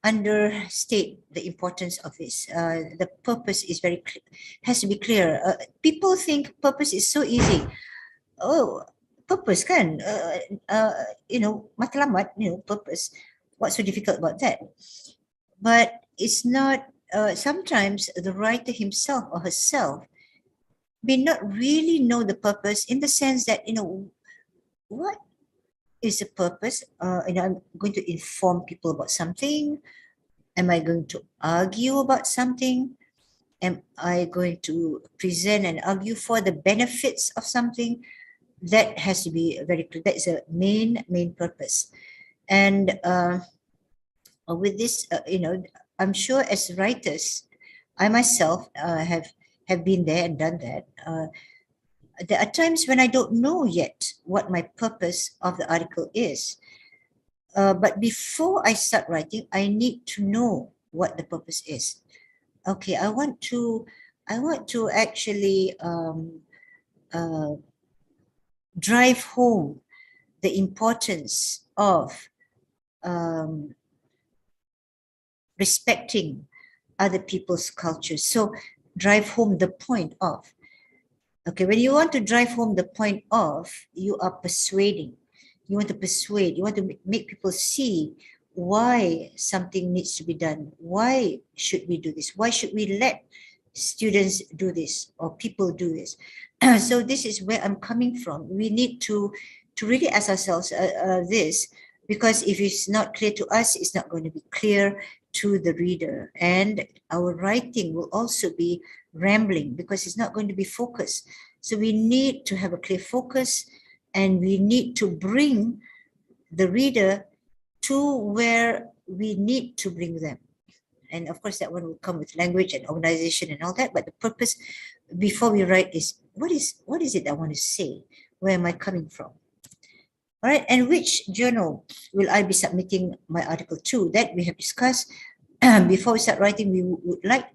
understate the importance of this. The purpose is very clear, has to be clear. People think purpose is so easy. Oh, purpose kan? Matlamat, purpose. What's so difficult about that? But it's not, sometimes the writer himself or herself may not really know the purpose, in the sense that, what is the purpose? I'm going to inform people about something. Am I going to argue about something? Am I going to present and argue for the benefits of something? That has to be very clear. That is a main purpose. And with this, I'm sure as writers, I myself have been there and done that. There are times when I don't know yet what my purpose of the article is. But before I start writing, I need to know what the purpose is. Okay, I want to actually drive home the importance of respecting other people's cultures. So drive home the point of. Okay, when you want to drive home the point of, you are persuading. You want to persuade, you want to make people see why something needs to be done. Why should we do this? Why should we let students do this or people do this? So this is where I'm coming from. We need to really ask ourselves this, because if it's not clear to us, it's not going to be clear to the reader, and our writing will also be rambling because it's not going to be focused. So we need to have a clear focus, and we need to bring the reader to where we need to bring them. And of course, that one will come with language and organization and all that. But the purpose before we write is what is it I want to say? Where am I coming from? All right, and which journal will I be submitting my article to? That we have discussed. Before we start writing, we would like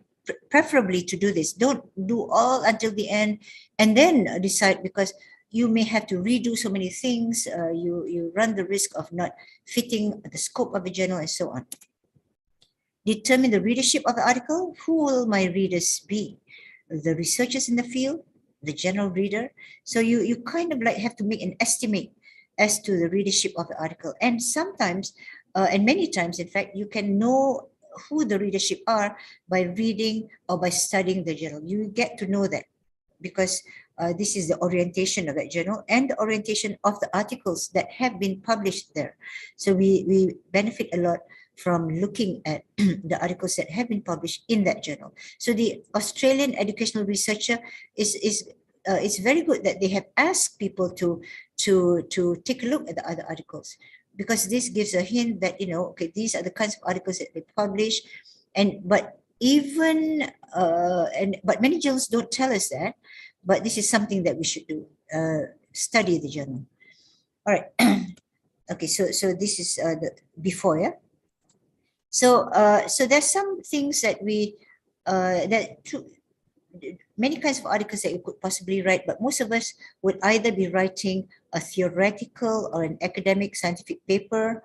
preferably to do this. Don't do all until the end and then decide, because you may have to redo so many things. You run the risk of not fitting the scope of a journal and so on. Determine the readership of the article. Who will my readers be? The researchers in the field, the general reader. So you kind of like have to make an estimate as to the readership of the article. And sometimes, and many times, in fact, you can know who the readership are by reading or by studying the journal. You get to know that because this is the orientation of that journal and the orientation of the articles that have been published there. So we benefit a lot from looking at the articles that have been published in that journal. So the Australian educational researcher it's very good that they have asked people to take a look at the other articles, because this gives a hint that, you know, okay, these are the kinds of articles that they publish. But many journals don't tell us that, but this is something that we should do, study the journal. All right. Okay, so this is the before, yeah. So there's some things that many kinds of articles that you could possibly write, but most of us would either be writing a theoretical or an academic scientific paper,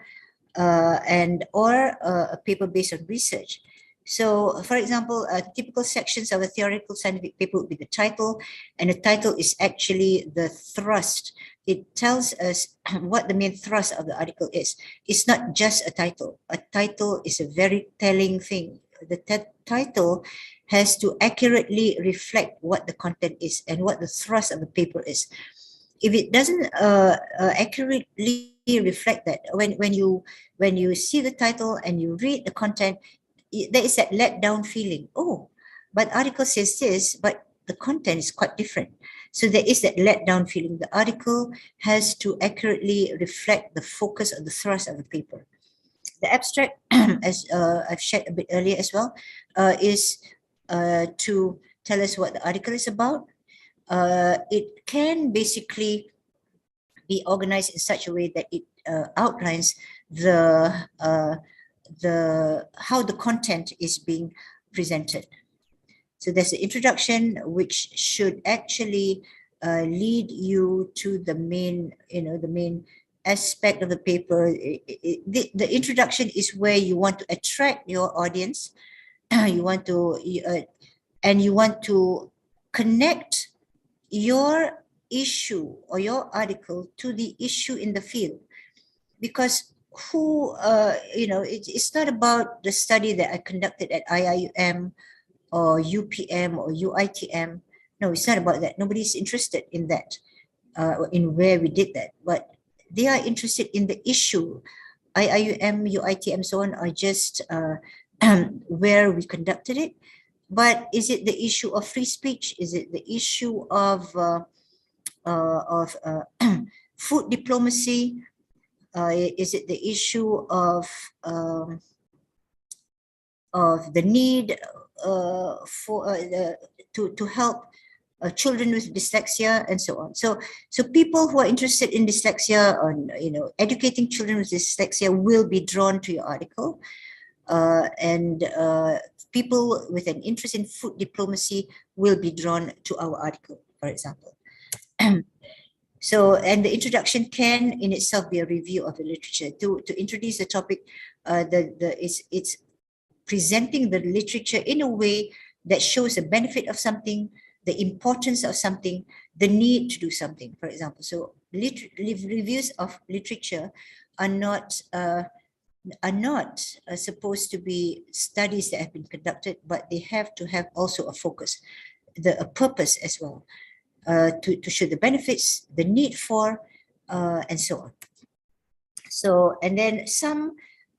or a paper based on research. So, for example, typical sections of a theoretical scientific paper would be the title, and the title is actually the thrust. It tells us what the main thrust of the article is. It's not just a title. A title is a very telling thing. The title has to accurately reflect what the content is and what the thrust of the paper is. If it doesn't accurately reflect that, when you see the title and you read the content, there is that let down feeling. Oh, but article says this, but the content is quite different. So there is that let down feeling. The article has to accurately reflect the focus of the thrust of the paper. The abstract, as I've shared a bit earlier as well, is to tell us what the article is about. It can basically be organized in such a way that it outlines how the content is being presented. So there's the introduction, which should actually lead you to the main, the main aspect of the paper. The introduction is where you want to attract your audience. You want to connect your issue or your article to the issue in the field, because it's not about the study that I conducted at IIUM or UPM or UITM. No, it's not about that. Nobody's interested in that, in where we did that, but they are interested in the issue. IIUM, UITM, so on are just where we conducted it. But is it the issue of free speech? Is it the issue of food diplomacy? Is it the issue of the need to help children with dyslexia and so on? So people who are interested in dyslexia, or educating children with dyslexia, will be drawn to your article, and people with an interest in food diplomacy will be drawn to our article, for example. So, and the introduction can in itself be a review of the literature. To introduce the topic, it's presenting the literature in a way that shows the benefit of something, the importance of something, the need to do something, for example. So reviews of literature are not supposed to be studies that have been conducted, but they have to have also a focus, a purpose as well, to show the benefits, the need for, and so on. So, and then some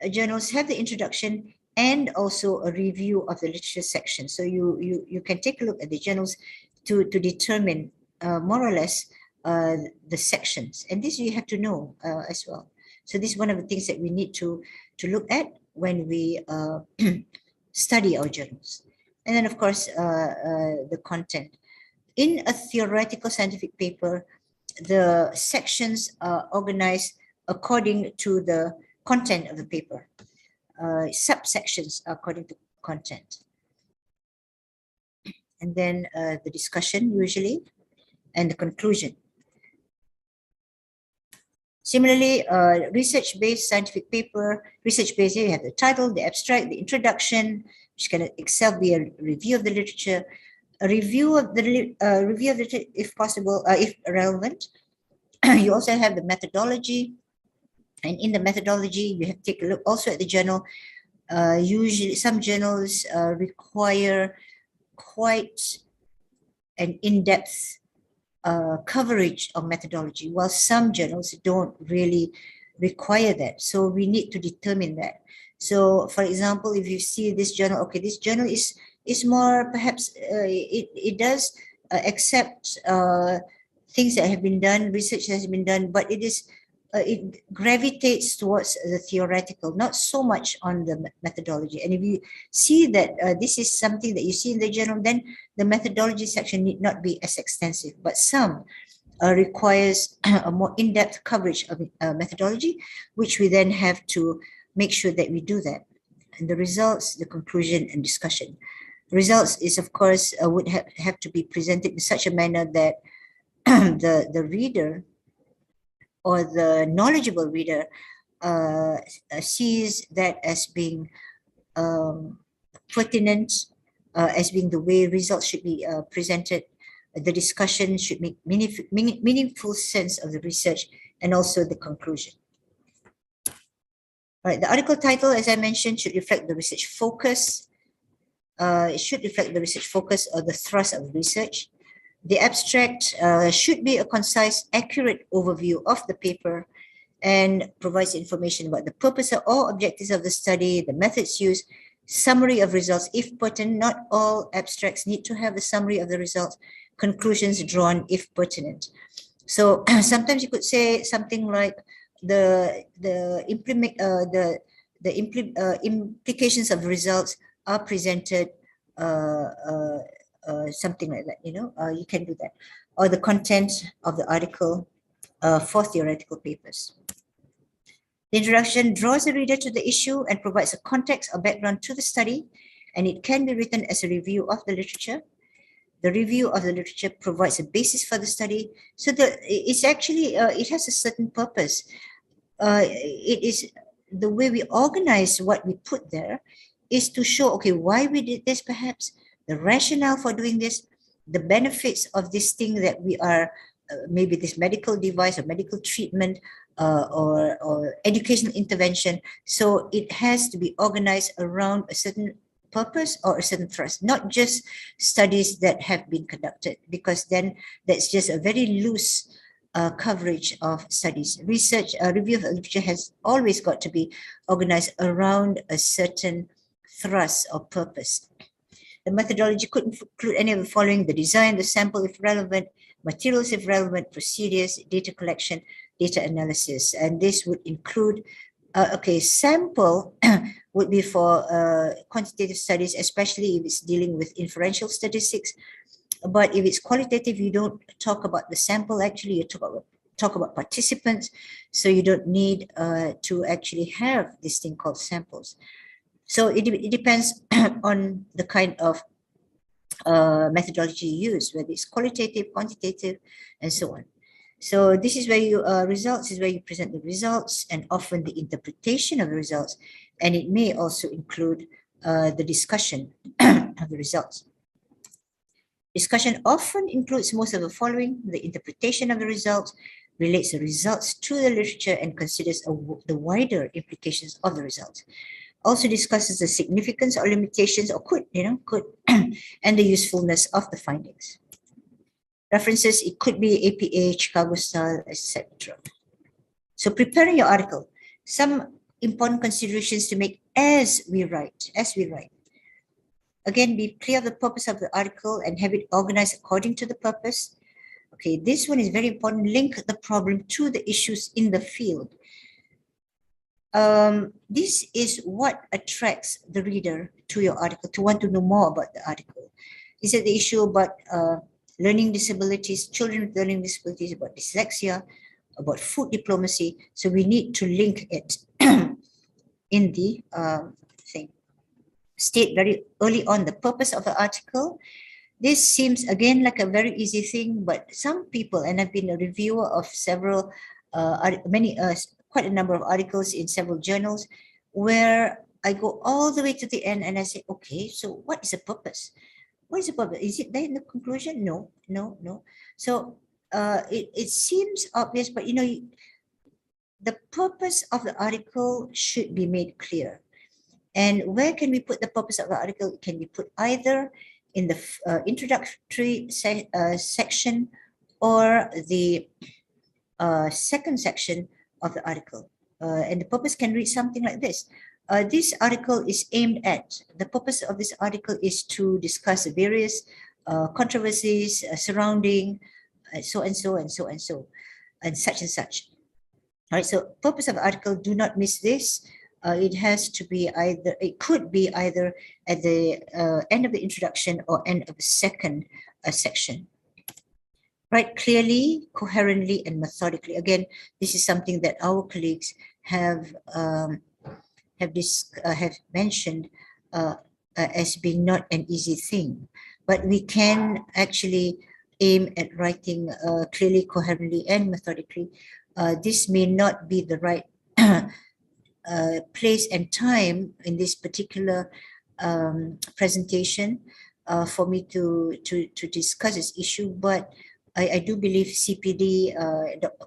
journals have the introduction and also a review of the literature section. So you can take a look at the journals to determine more or less the sections, and this you have to know as well. So this is one of the things that we need to look at when we study our journals. And then of course the content. In a theoretical scientific paper, the sections are organized according to the content of the paper. Subsections according to content. And then the discussion usually, and the conclusion. Similarly, research-based scientific paper, research-based, here you have the title, the abstract, the introduction, which can itself be a review of the literature, a review of the literature if possible, if relevant. You also have the methodology, and in the methodology, you have to take a look also at the journal. Usually, some journals require quite an in-depth coverage of methodology, while some journals don't really require that. So we need to determine that. So for example, if you see this journal, okay, this journal is more perhaps, it does accept things that have been done, research that has been done, but it gravitates towards the theoretical, not so much on the methodology. And if you see that this is something that you see in the journal, then the methodology section need not be as extensive, but some requires a more in-depth coverage of methodology, which we then have to make sure that we do that. And the results, the conclusion and discussion. Results is of course would have to be presented in such a manner that the reader or the knowledgeable reader sees that as being pertinent, as being the way results should be presented. The discussion should make meaningful sense of the research and also the conclusion. All right, the article title, as I mentioned, should reflect the research focus. It should reflect the research focus or the thrust of research. The abstract should be a concise, accurate overview of the paper and provides information about the purpose or objectives of the study, the methods used, summary of results if pertinent. Not all abstracts need to have a summary of the results, conclusions drawn if pertinent. So sometimes you could say something like the implications of results are presented, something like that, you can do that. Or the content of the article for theoretical papers. The introduction draws the reader to the issue and provides a context or background to the study, and it can be written as a review of the literature. The review of the literature provides a basis for the study. So it's actually, it has a certain purpose. It is the way we organize what we put there is to show, okay, why we did this perhaps, the rationale for doing this, the benefits of this thing that we are, maybe this medical device or medical treatment or educational intervention. So it has to be organized around a certain purpose or a certain thrust, not just studies that have been conducted, because then that's just a very loose coverage of studies. Research, review of literature has always got to be organized around a certain thrust or purpose. The methodology could include any of the following: the design, the sample if relevant, materials if relevant, procedures, data collection, data analysis. And this would include, sample would be for quantitative studies, especially if it's dealing with inferential statistics. But if it's qualitative, you don't talk about the sample, actually, you talk about participants. So you don't need to actually have this thing called samples. So it depends on the kind of methodology you use, whether it's qualitative, quantitative, and so on. So this is where you, results is where you present the results and often the interpretation of the results. And it may also include the discussion of the results. Discussion often includes most of the following: the interpretation of the results, relates the results to the literature, and considers the wider implications of the results. Also discusses the significance or limitations, or could, and the usefulness of the findings. References, it could be APA, Chicago style, etc. So preparing your article, some important considerations to make as we write. Again, be clear of the purpose of the article and have it organized according to the purpose. Okay, this one is very important. Link the problem to the issues in the field. This is what attracts the reader to your article, to want to know more about the article. Is it the issue about learning disabilities, children with learning disabilities, about dyslexia, about food diplomacy? So we need to link it in the thing. State very early on the purpose of the article. This seems again like a very easy thing, but some people, and I've been a reviewer of several, quite a number of articles in several journals, where I go all the way to the end and I say, okay, so what is the purpose? What is the purpose? Is it there in the conclusion? No. So it seems obvious, but the purpose of the article should be made clear. And where can we put the purpose of the article? It can be put either in the introductory section or the second section of the article. And the purpose can read something like this. This article is aimed at, the purpose of this article is to discuss the various controversies surrounding so and so and so and so and such and such. All right, so purpose of the article, do not miss this. It has to be either, it could be either at the end of the introduction or end of the second section. Write clearly, coherently, and methodically. Again, this is something that our colleagues have mentioned as being not an easy thing, but we can actually aim at writing clearly, coherently, and methodically. This may not be the right place and time in this particular presentation for me to discuss this issue, but I do believe CPD,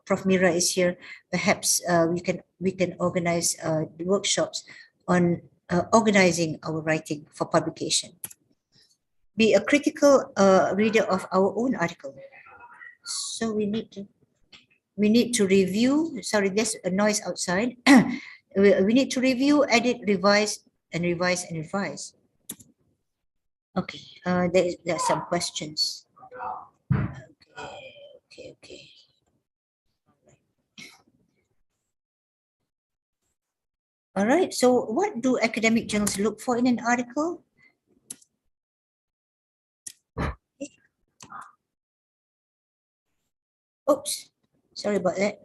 Prof. Mira is here. Perhaps we can organize workshops on organizing our writing for publication. Be a critical reader of our own article. So we need to review. Sorry, there's a noise outside. We need to review, edit, revise, and revise and revise. Okay, there are some questions. Okay. All right, so what do academic journals look for in an article? Oops, sorry about that.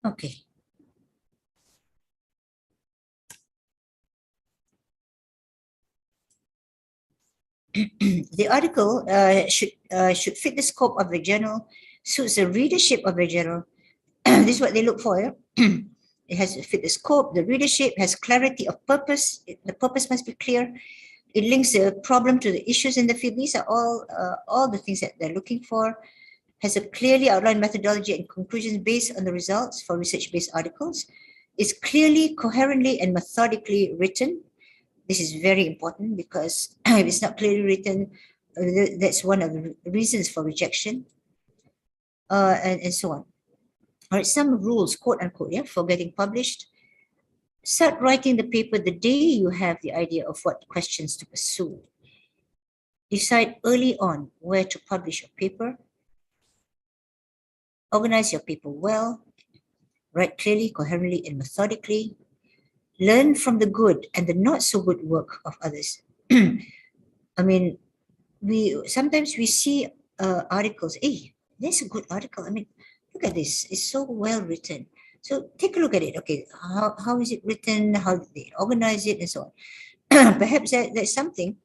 Okay. The article should fit the scope of the journal, suits the readership of the journal. This is what they look for. Yeah? It has to fit the scope, the readership, has clarity of purpose. The purpose must be clear. It links the problem to the issues in the field. These are all the things that they're looking for. Has a clearly outlined methodology and conclusions based on the results for research-based articles. Is clearly, coherently, and methodically written. This is very important because if it's not clearly written, that's one of the reasons for rejection, and so on. All right, some rules, quote unquote, for getting published. Start writing the paper the day you have the idea of what questions to pursue. Decide early on where to publish your paper. Organize your paper well. Write clearly, coherently, and methodically. Learn from the good and the not so good work of others. I mean, sometimes we see articles. Hey, there's a good article. I mean, look at this. It's so well written. So take a look at it. Okay, how is it written? How did they organize it, and so on. Perhaps there's something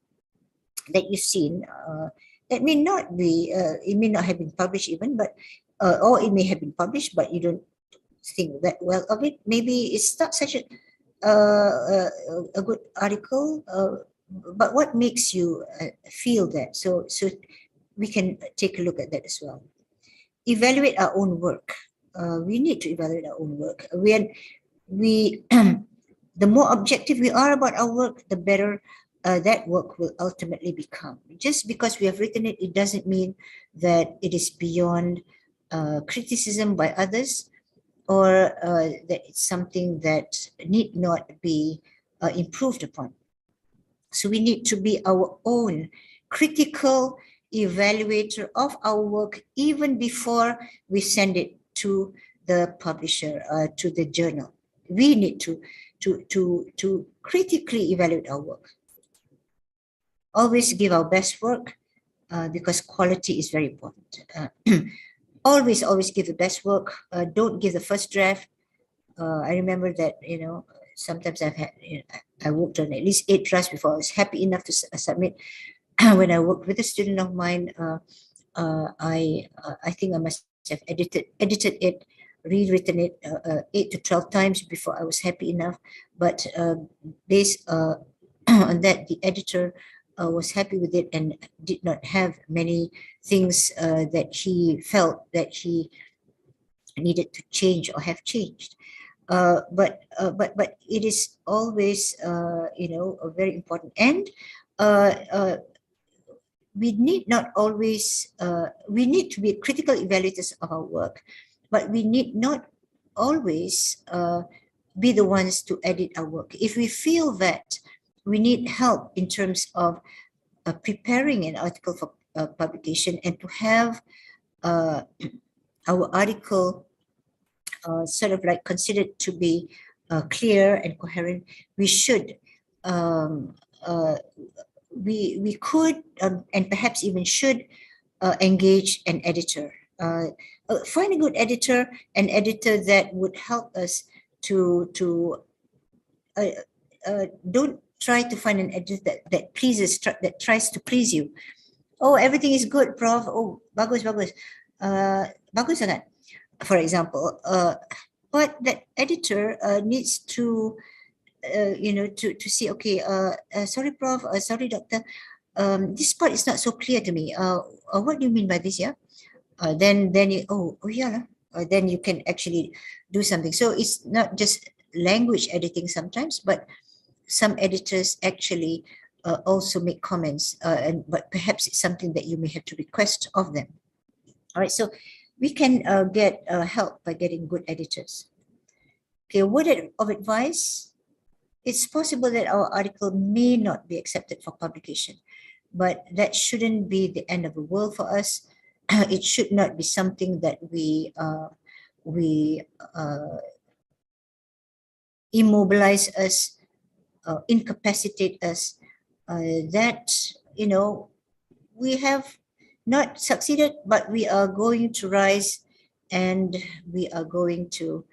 that you've seen that may not be. It may not have been published even, but or it may have been published, but you don't think that well of it. Maybe it's not such a good article, but what makes you feel that? So we can take a look at that as well. Evaluate our own work. We need to evaluate our own work. We the more objective we are about our work, the better that work will ultimately become. Just because we have written it, it doesn't mean that it is beyond criticism by others, or that it's something that need not be improved upon. So we need to be our own critical evaluator of our work even before we send it to the publisher, to the journal. We need to critically evaluate our work. Always give our best work because quality is very important. Always give the best work. Don't give the first draft. I remember that, sometimes I worked on at least 8 drafts before I was happy enough to submit. When I worked with a student of mine, I think I must have edited it, rewritten it 8 to 12 times before I was happy enough. But based on that, the editor was happy with it and did not have many things that he felt that he needed to change or have changed. But it is always very important, and we need not always we need to be critical evaluators of our work, but we need not always be the ones to edit our work. If we feel that we need help in terms of preparing an article for publication and to have our article sort of like considered to be clear and coherent, we should we could and perhaps even should engage an editor. Find a good editor, an editor that would help us to don't try to find an editor that pleases, that tries to please you. Oh, everything is good, Prof. Oh, bagus. Bagus sangat, for example. But that editor needs to to see, okay, sorry, Prof, sorry, Doctor, this part is not so clear to me. What do you mean by this? Yeah. Then you, yeah. Then you can actually do something. So it's not just language editing sometimes, but some editors actually also make comments, but perhaps it's something that you may have to request of them. All right, so we can get help by getting good editors. Okay, word of advice. It's possible that our article may not be accepted for publication, but that shouldn't be the end of the world for us. It should not be something that we immobilize us, incapacitate us, that, we have not succeeded, but we are going to rise and we are going to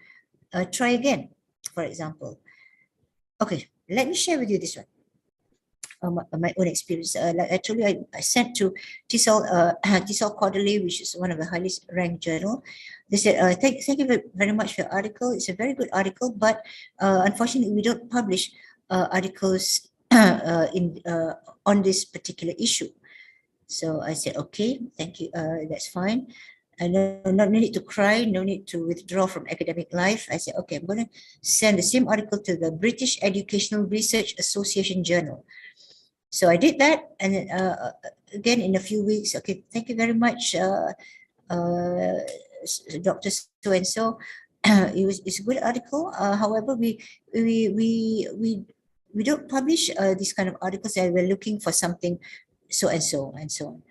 try again, for example. Okay, let me share with you this one. My own experience. Like I told you, I sent to TESOL Quarterly, which is one of the highest ranked journal. They said, thank you very much for your article. It's a very good article, but unfortunately, we don't publish articles on this particular issue. So I said, okay, thank you. That's fine. No need to cry, no need to withdraw from academic life. I said, okay, I'm going to send the same article to the British Educational Research Association Journal. So I did that, and then, again in a few weeks, okay, thank you very much, Dr. So-and-so. It's a good article. However, we don't publish these kind of articles, and we're looking for something so-and-so and so on.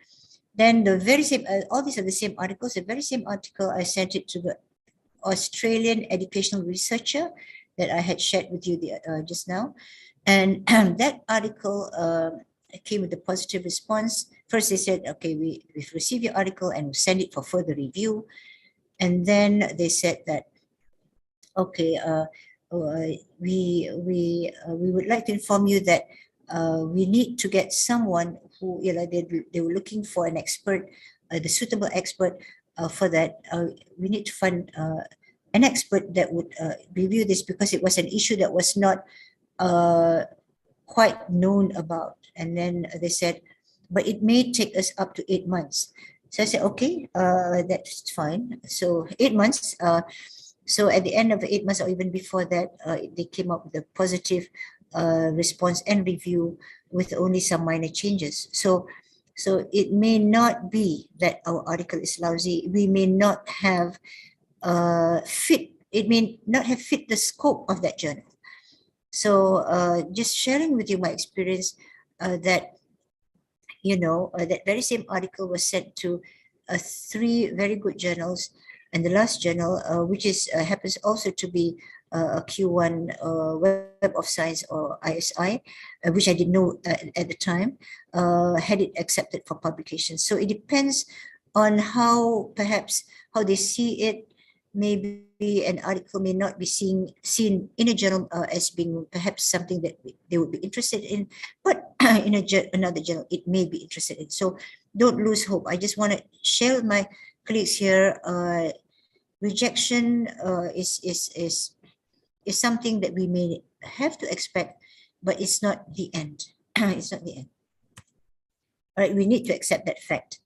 Then the very same, all these are the same articles, the very same article, I sent it to the Australian educational researcher that I had shared with you just now. And that article came with a positive response. First, they said, okay, we've received your article and we'll send it for further review. And then they said that, okay, we would like to inform you that we need to get someone who, they were looking for an expert, the suitable expert for that. We need to find an expert that would review this, because it was an issue that was not quite known about. And then they said, but it may take us up to 8 months. So I said, okay, that's fine. So 8 months. So at the end of 8 months or even before that, they came up with a positive response and review with only some minor changes. So it may not be that our article is lousy. We may not have it may not have fit the scope of that journal. So just sharing with you my experience that, that very same article was sent to 3 very good journals, and the last journal, which is happens also to be a Q1 Web of Science or ISI, which I didn't know at the time, had it accepted for publication. So it depends on how they see it. Maybe an article may not be seen in a journal as being perhaps something that they would be interested in, but in another journal it may be interested in. So don't lose hope. I just want to share with my colleagues here. Rejection is something that we may have to expect, but it's not the end. It's not the end. All right, we need to accept that fact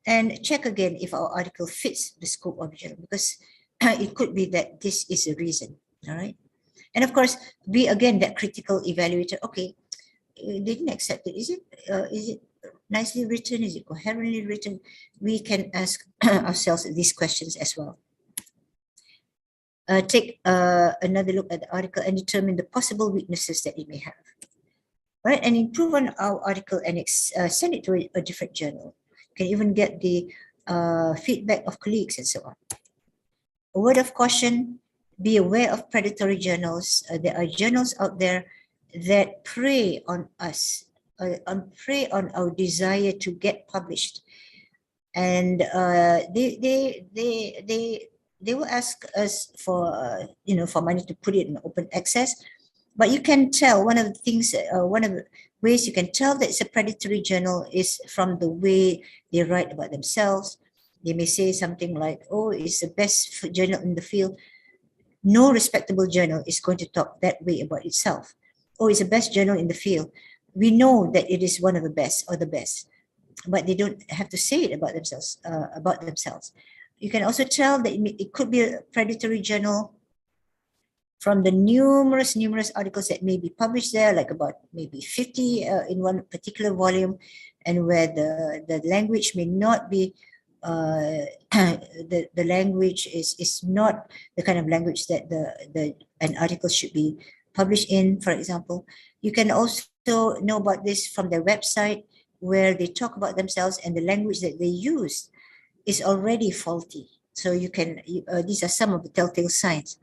and check again if our article fits the scope of the journal, because it could be that this is a reason. All right, and of course, be again that critical evaluator. Okay, they didn't accept it. Is it nicely written? Is it coherently written? We can ask ourselves these questions as well. Take another look at the article and determine the possible weaknesses that it may have. Right, and improve on our article and send it to a different journal. You can even get the feedback of colleagues and so on. A word of caution, be aware of predatory journals. There are journals out there that prey on us, prey on our desire to get published. And they will ask us for, for money to put it in open access. But you can tell, one of the ways you can tell that it's a predatory journal is from the way they write about themselves. They may say something like, oh, it's the best journal in the field. No respectable journal is going to talk that way about itself. Oh, it's the best journal in the field. We know that it is one of the best or the best, but they don't have to say it about themselves. You can also tell that it could be a predatory journal from the numerous articles that may be published there, like about maybe 50 in one particular volume, and where the language may not be, the language is not the kind of language that an article should be published in, for example. You can also know about this from their website, where they talk about themselves and the language that they use is already faulty. So you can, these are some of the telltale signs.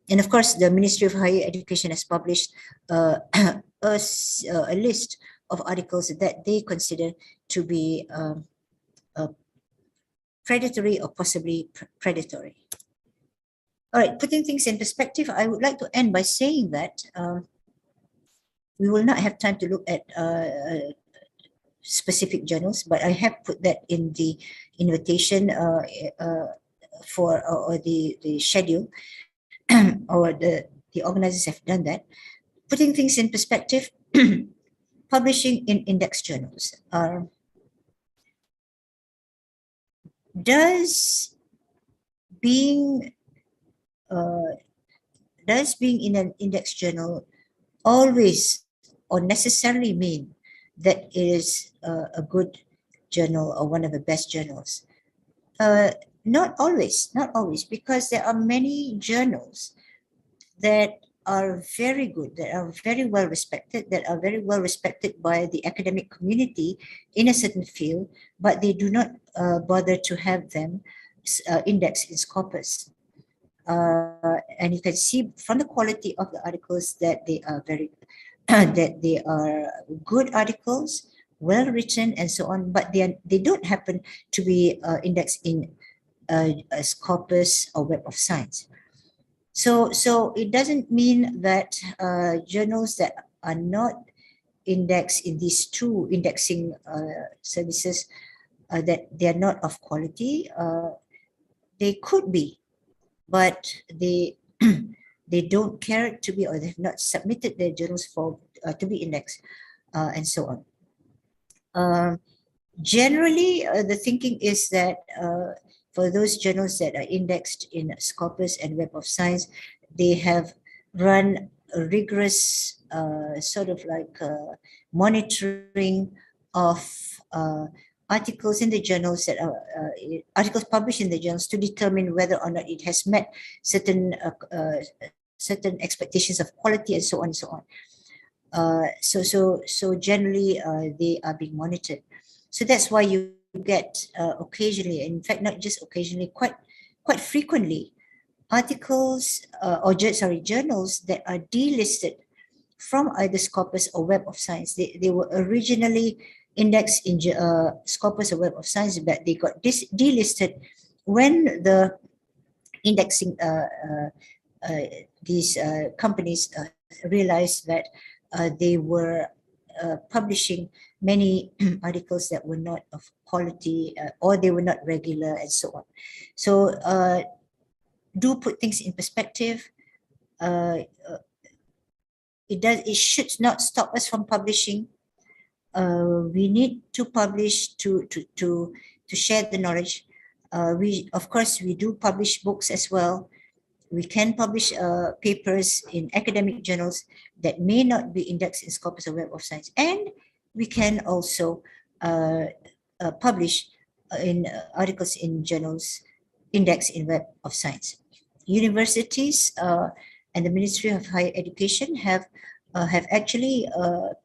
And of course, the Ministry of Higher Education has published a list of articles that they consider to be predatory or possibly predatory. All right, putting things in perspective, I would like to end by saying that we will not have time to look at specific journals, but I have put that in the invitation for or the schedule, or the organizers have done that. Putting things in perspective, publishing in index journals. Does being in an index journal always or necessarily mean that it is a good journal or one of the best journals? Not always, because there are many journals that are very good, that are very well respected, by the academic community in a certain field, but they do not bother to have them indexed in SCOPUS. And you can see from the quality of the articles that they are that they are good articles, well written and so on, but they don't happen to be indexed in a SCOPUS or Web of Science. So it doesn't mean that journals that are not indexed in these two indexing services that they are not of quality. They could be, but they they don't care to be, or they have not submitted their journals for to be indexed, and so on. Generally, the thinking is that for those journals that are indexed in Scopus and Web of Science, they have run a rigorous sort of like monitoring of articles in the journals that are articles published in the journals to determine whether or not it has met certain certain expectations of quality and so on and so on. So generally they are being monitored. So that's why you get occasionally, in fact not just occasionally, quite frequently, articles journals that are delisted from either Scopus or Web of Science. They were originally indexed in Scopus or Web of Science, but they got delisted when the indexing these companies realized that they were publishing many articles that were not of quality, or they were not regular, and so on. So do put things in perspective. It should not stop us from publishing. We need to publish to share the knowledge. We, of course, we do publish books as well. We can publish papers in academic journals that may not be indexed in Scopus or Web of Science, and we can also publish in articles in journals indexed in Web of Science. Universities and the Ministry of Higher Education have actually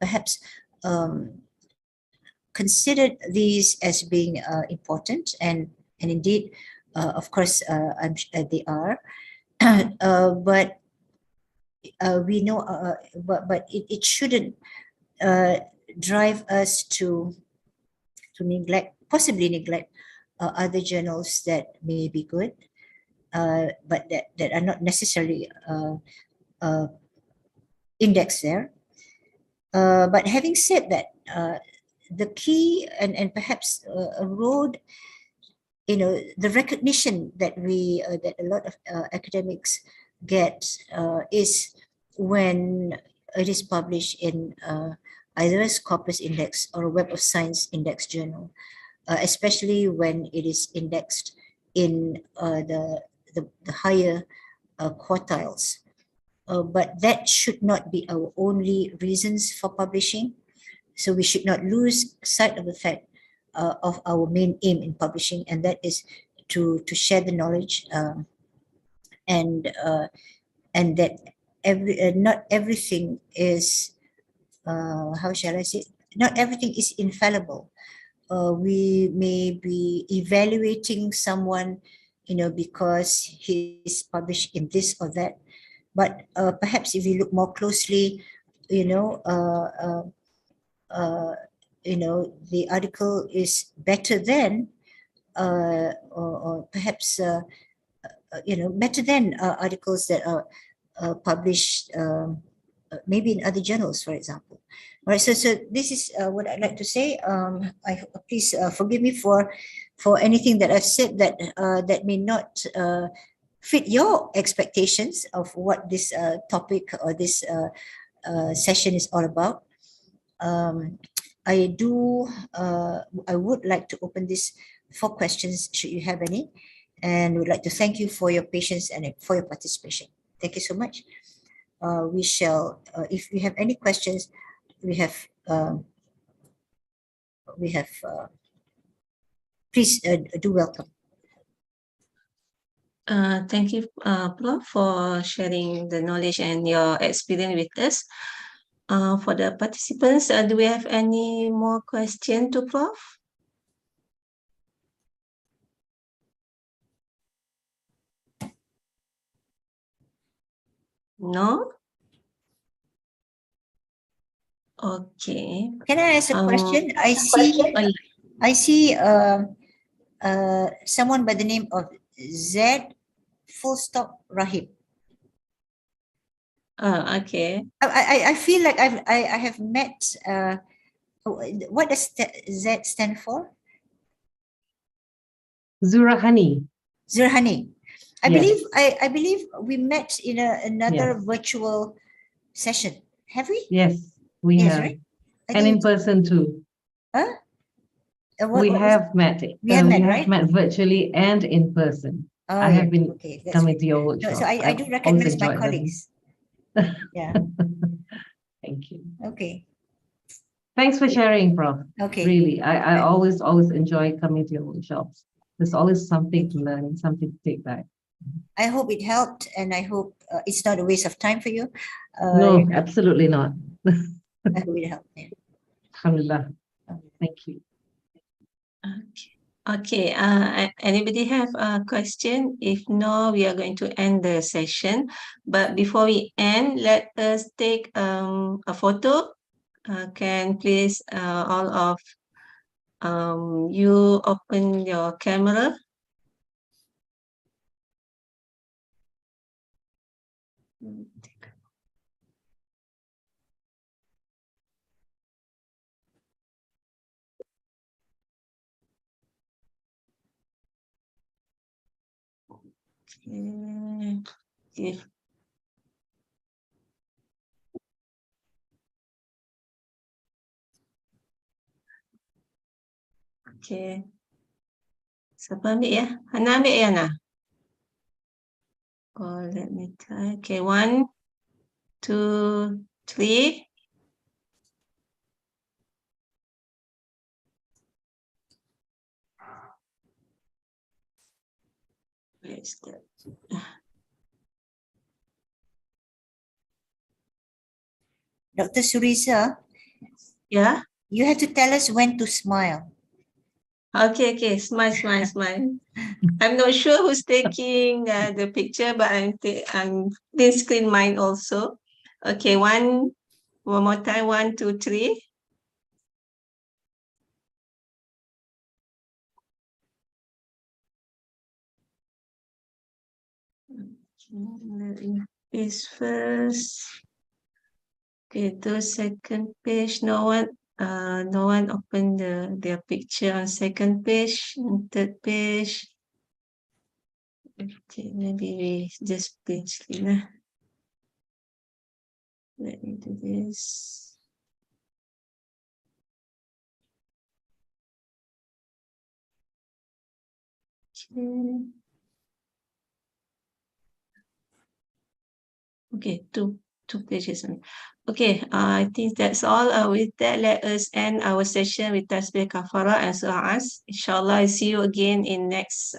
perhaps considered these as being important, and indeed, of course, they are. But we know, but it shouldn't drive us to possibly neglect other journals that may be good, but that are not necessarily indexed there. But having said that, the key and perhaps a road, the recognition that that a lot of academics get is when it is published in either a Scopus index or a Web of Science index journal, especially when it is indexed in the higher quartiles. But that should not be our only reasons for publishing. So we should not lose sight of the fact of our main aim in publishing, and that is to share the knowledge, and that not everything is how shall I say? Not everything is infallible. We may be evaluating someone, because he's published in this or that, but perhaps if you look more closely, the article is better than, or perhaps better than articles that are published maybe in other journals, for example. All right, so this is what I'd like to say. Please forgive me for anything that I've said that that may not fit your expectations of what this topic or this session is all about. I would like to open this for questions, should you have any, and would like to thank you for your patience and for your participation. Thank you so much. We shall, if you have any questions, we have, please do welcome. Thank you, Prof, for sharing the knowledge and your experience with us. For the participants, do we have any more questions to Prof? No? Okay. Can I ask a question? I see someone by the name of Z Rahib. Okay. I feel like I have met. What does Z stand for? Zurahani. Zurhani. I Yes. believe I believe we met in another virtual session. Have we? Yes, we Yes, have. right? I And in think- person too. Huh? We have met. We have met, we right? have met virtually and in person. Oh, I have been okay. That's coming right. to your No, workshop. so I I've do always recognize my enjoyed them. colleagues. Yeah. Thank you. Okay. Thanks for sharing, Prof. Okay. Really, I always enjoy coming to your workshops. There's always something to learn and something to take back. I hope it helped, and I hope it's not a waste of time for you. No, absolutely not. I hope it helped. Yeah. Alhamdulillah. Thank you. Okay. Anybody have a question? If no, we are going to end the session. But before we end, let us take a photo. Can please all of you open your camera? Okay. Okay. Siapa ambil ya? Hana ambil ya, Hana? Oh, let me try. Okay, 1, 2, 3. Where's that? Dr. Surisa, Yeah? you have to tell us when to smile. Okay, smile, smile, smile. I'm not sure who's taking the picture, but I'm this screen mine also. Okay, one more time, 1, 2, 3. This first. Okay, the second page. No one opened their picture on second page, and third page. Okay, maybe we just print screen. Let me do this. Okay, two pages. Okay, I think that's all. With that, let us end our session with Tasbih Kafara and Surah As. Inshallah, I see you again in next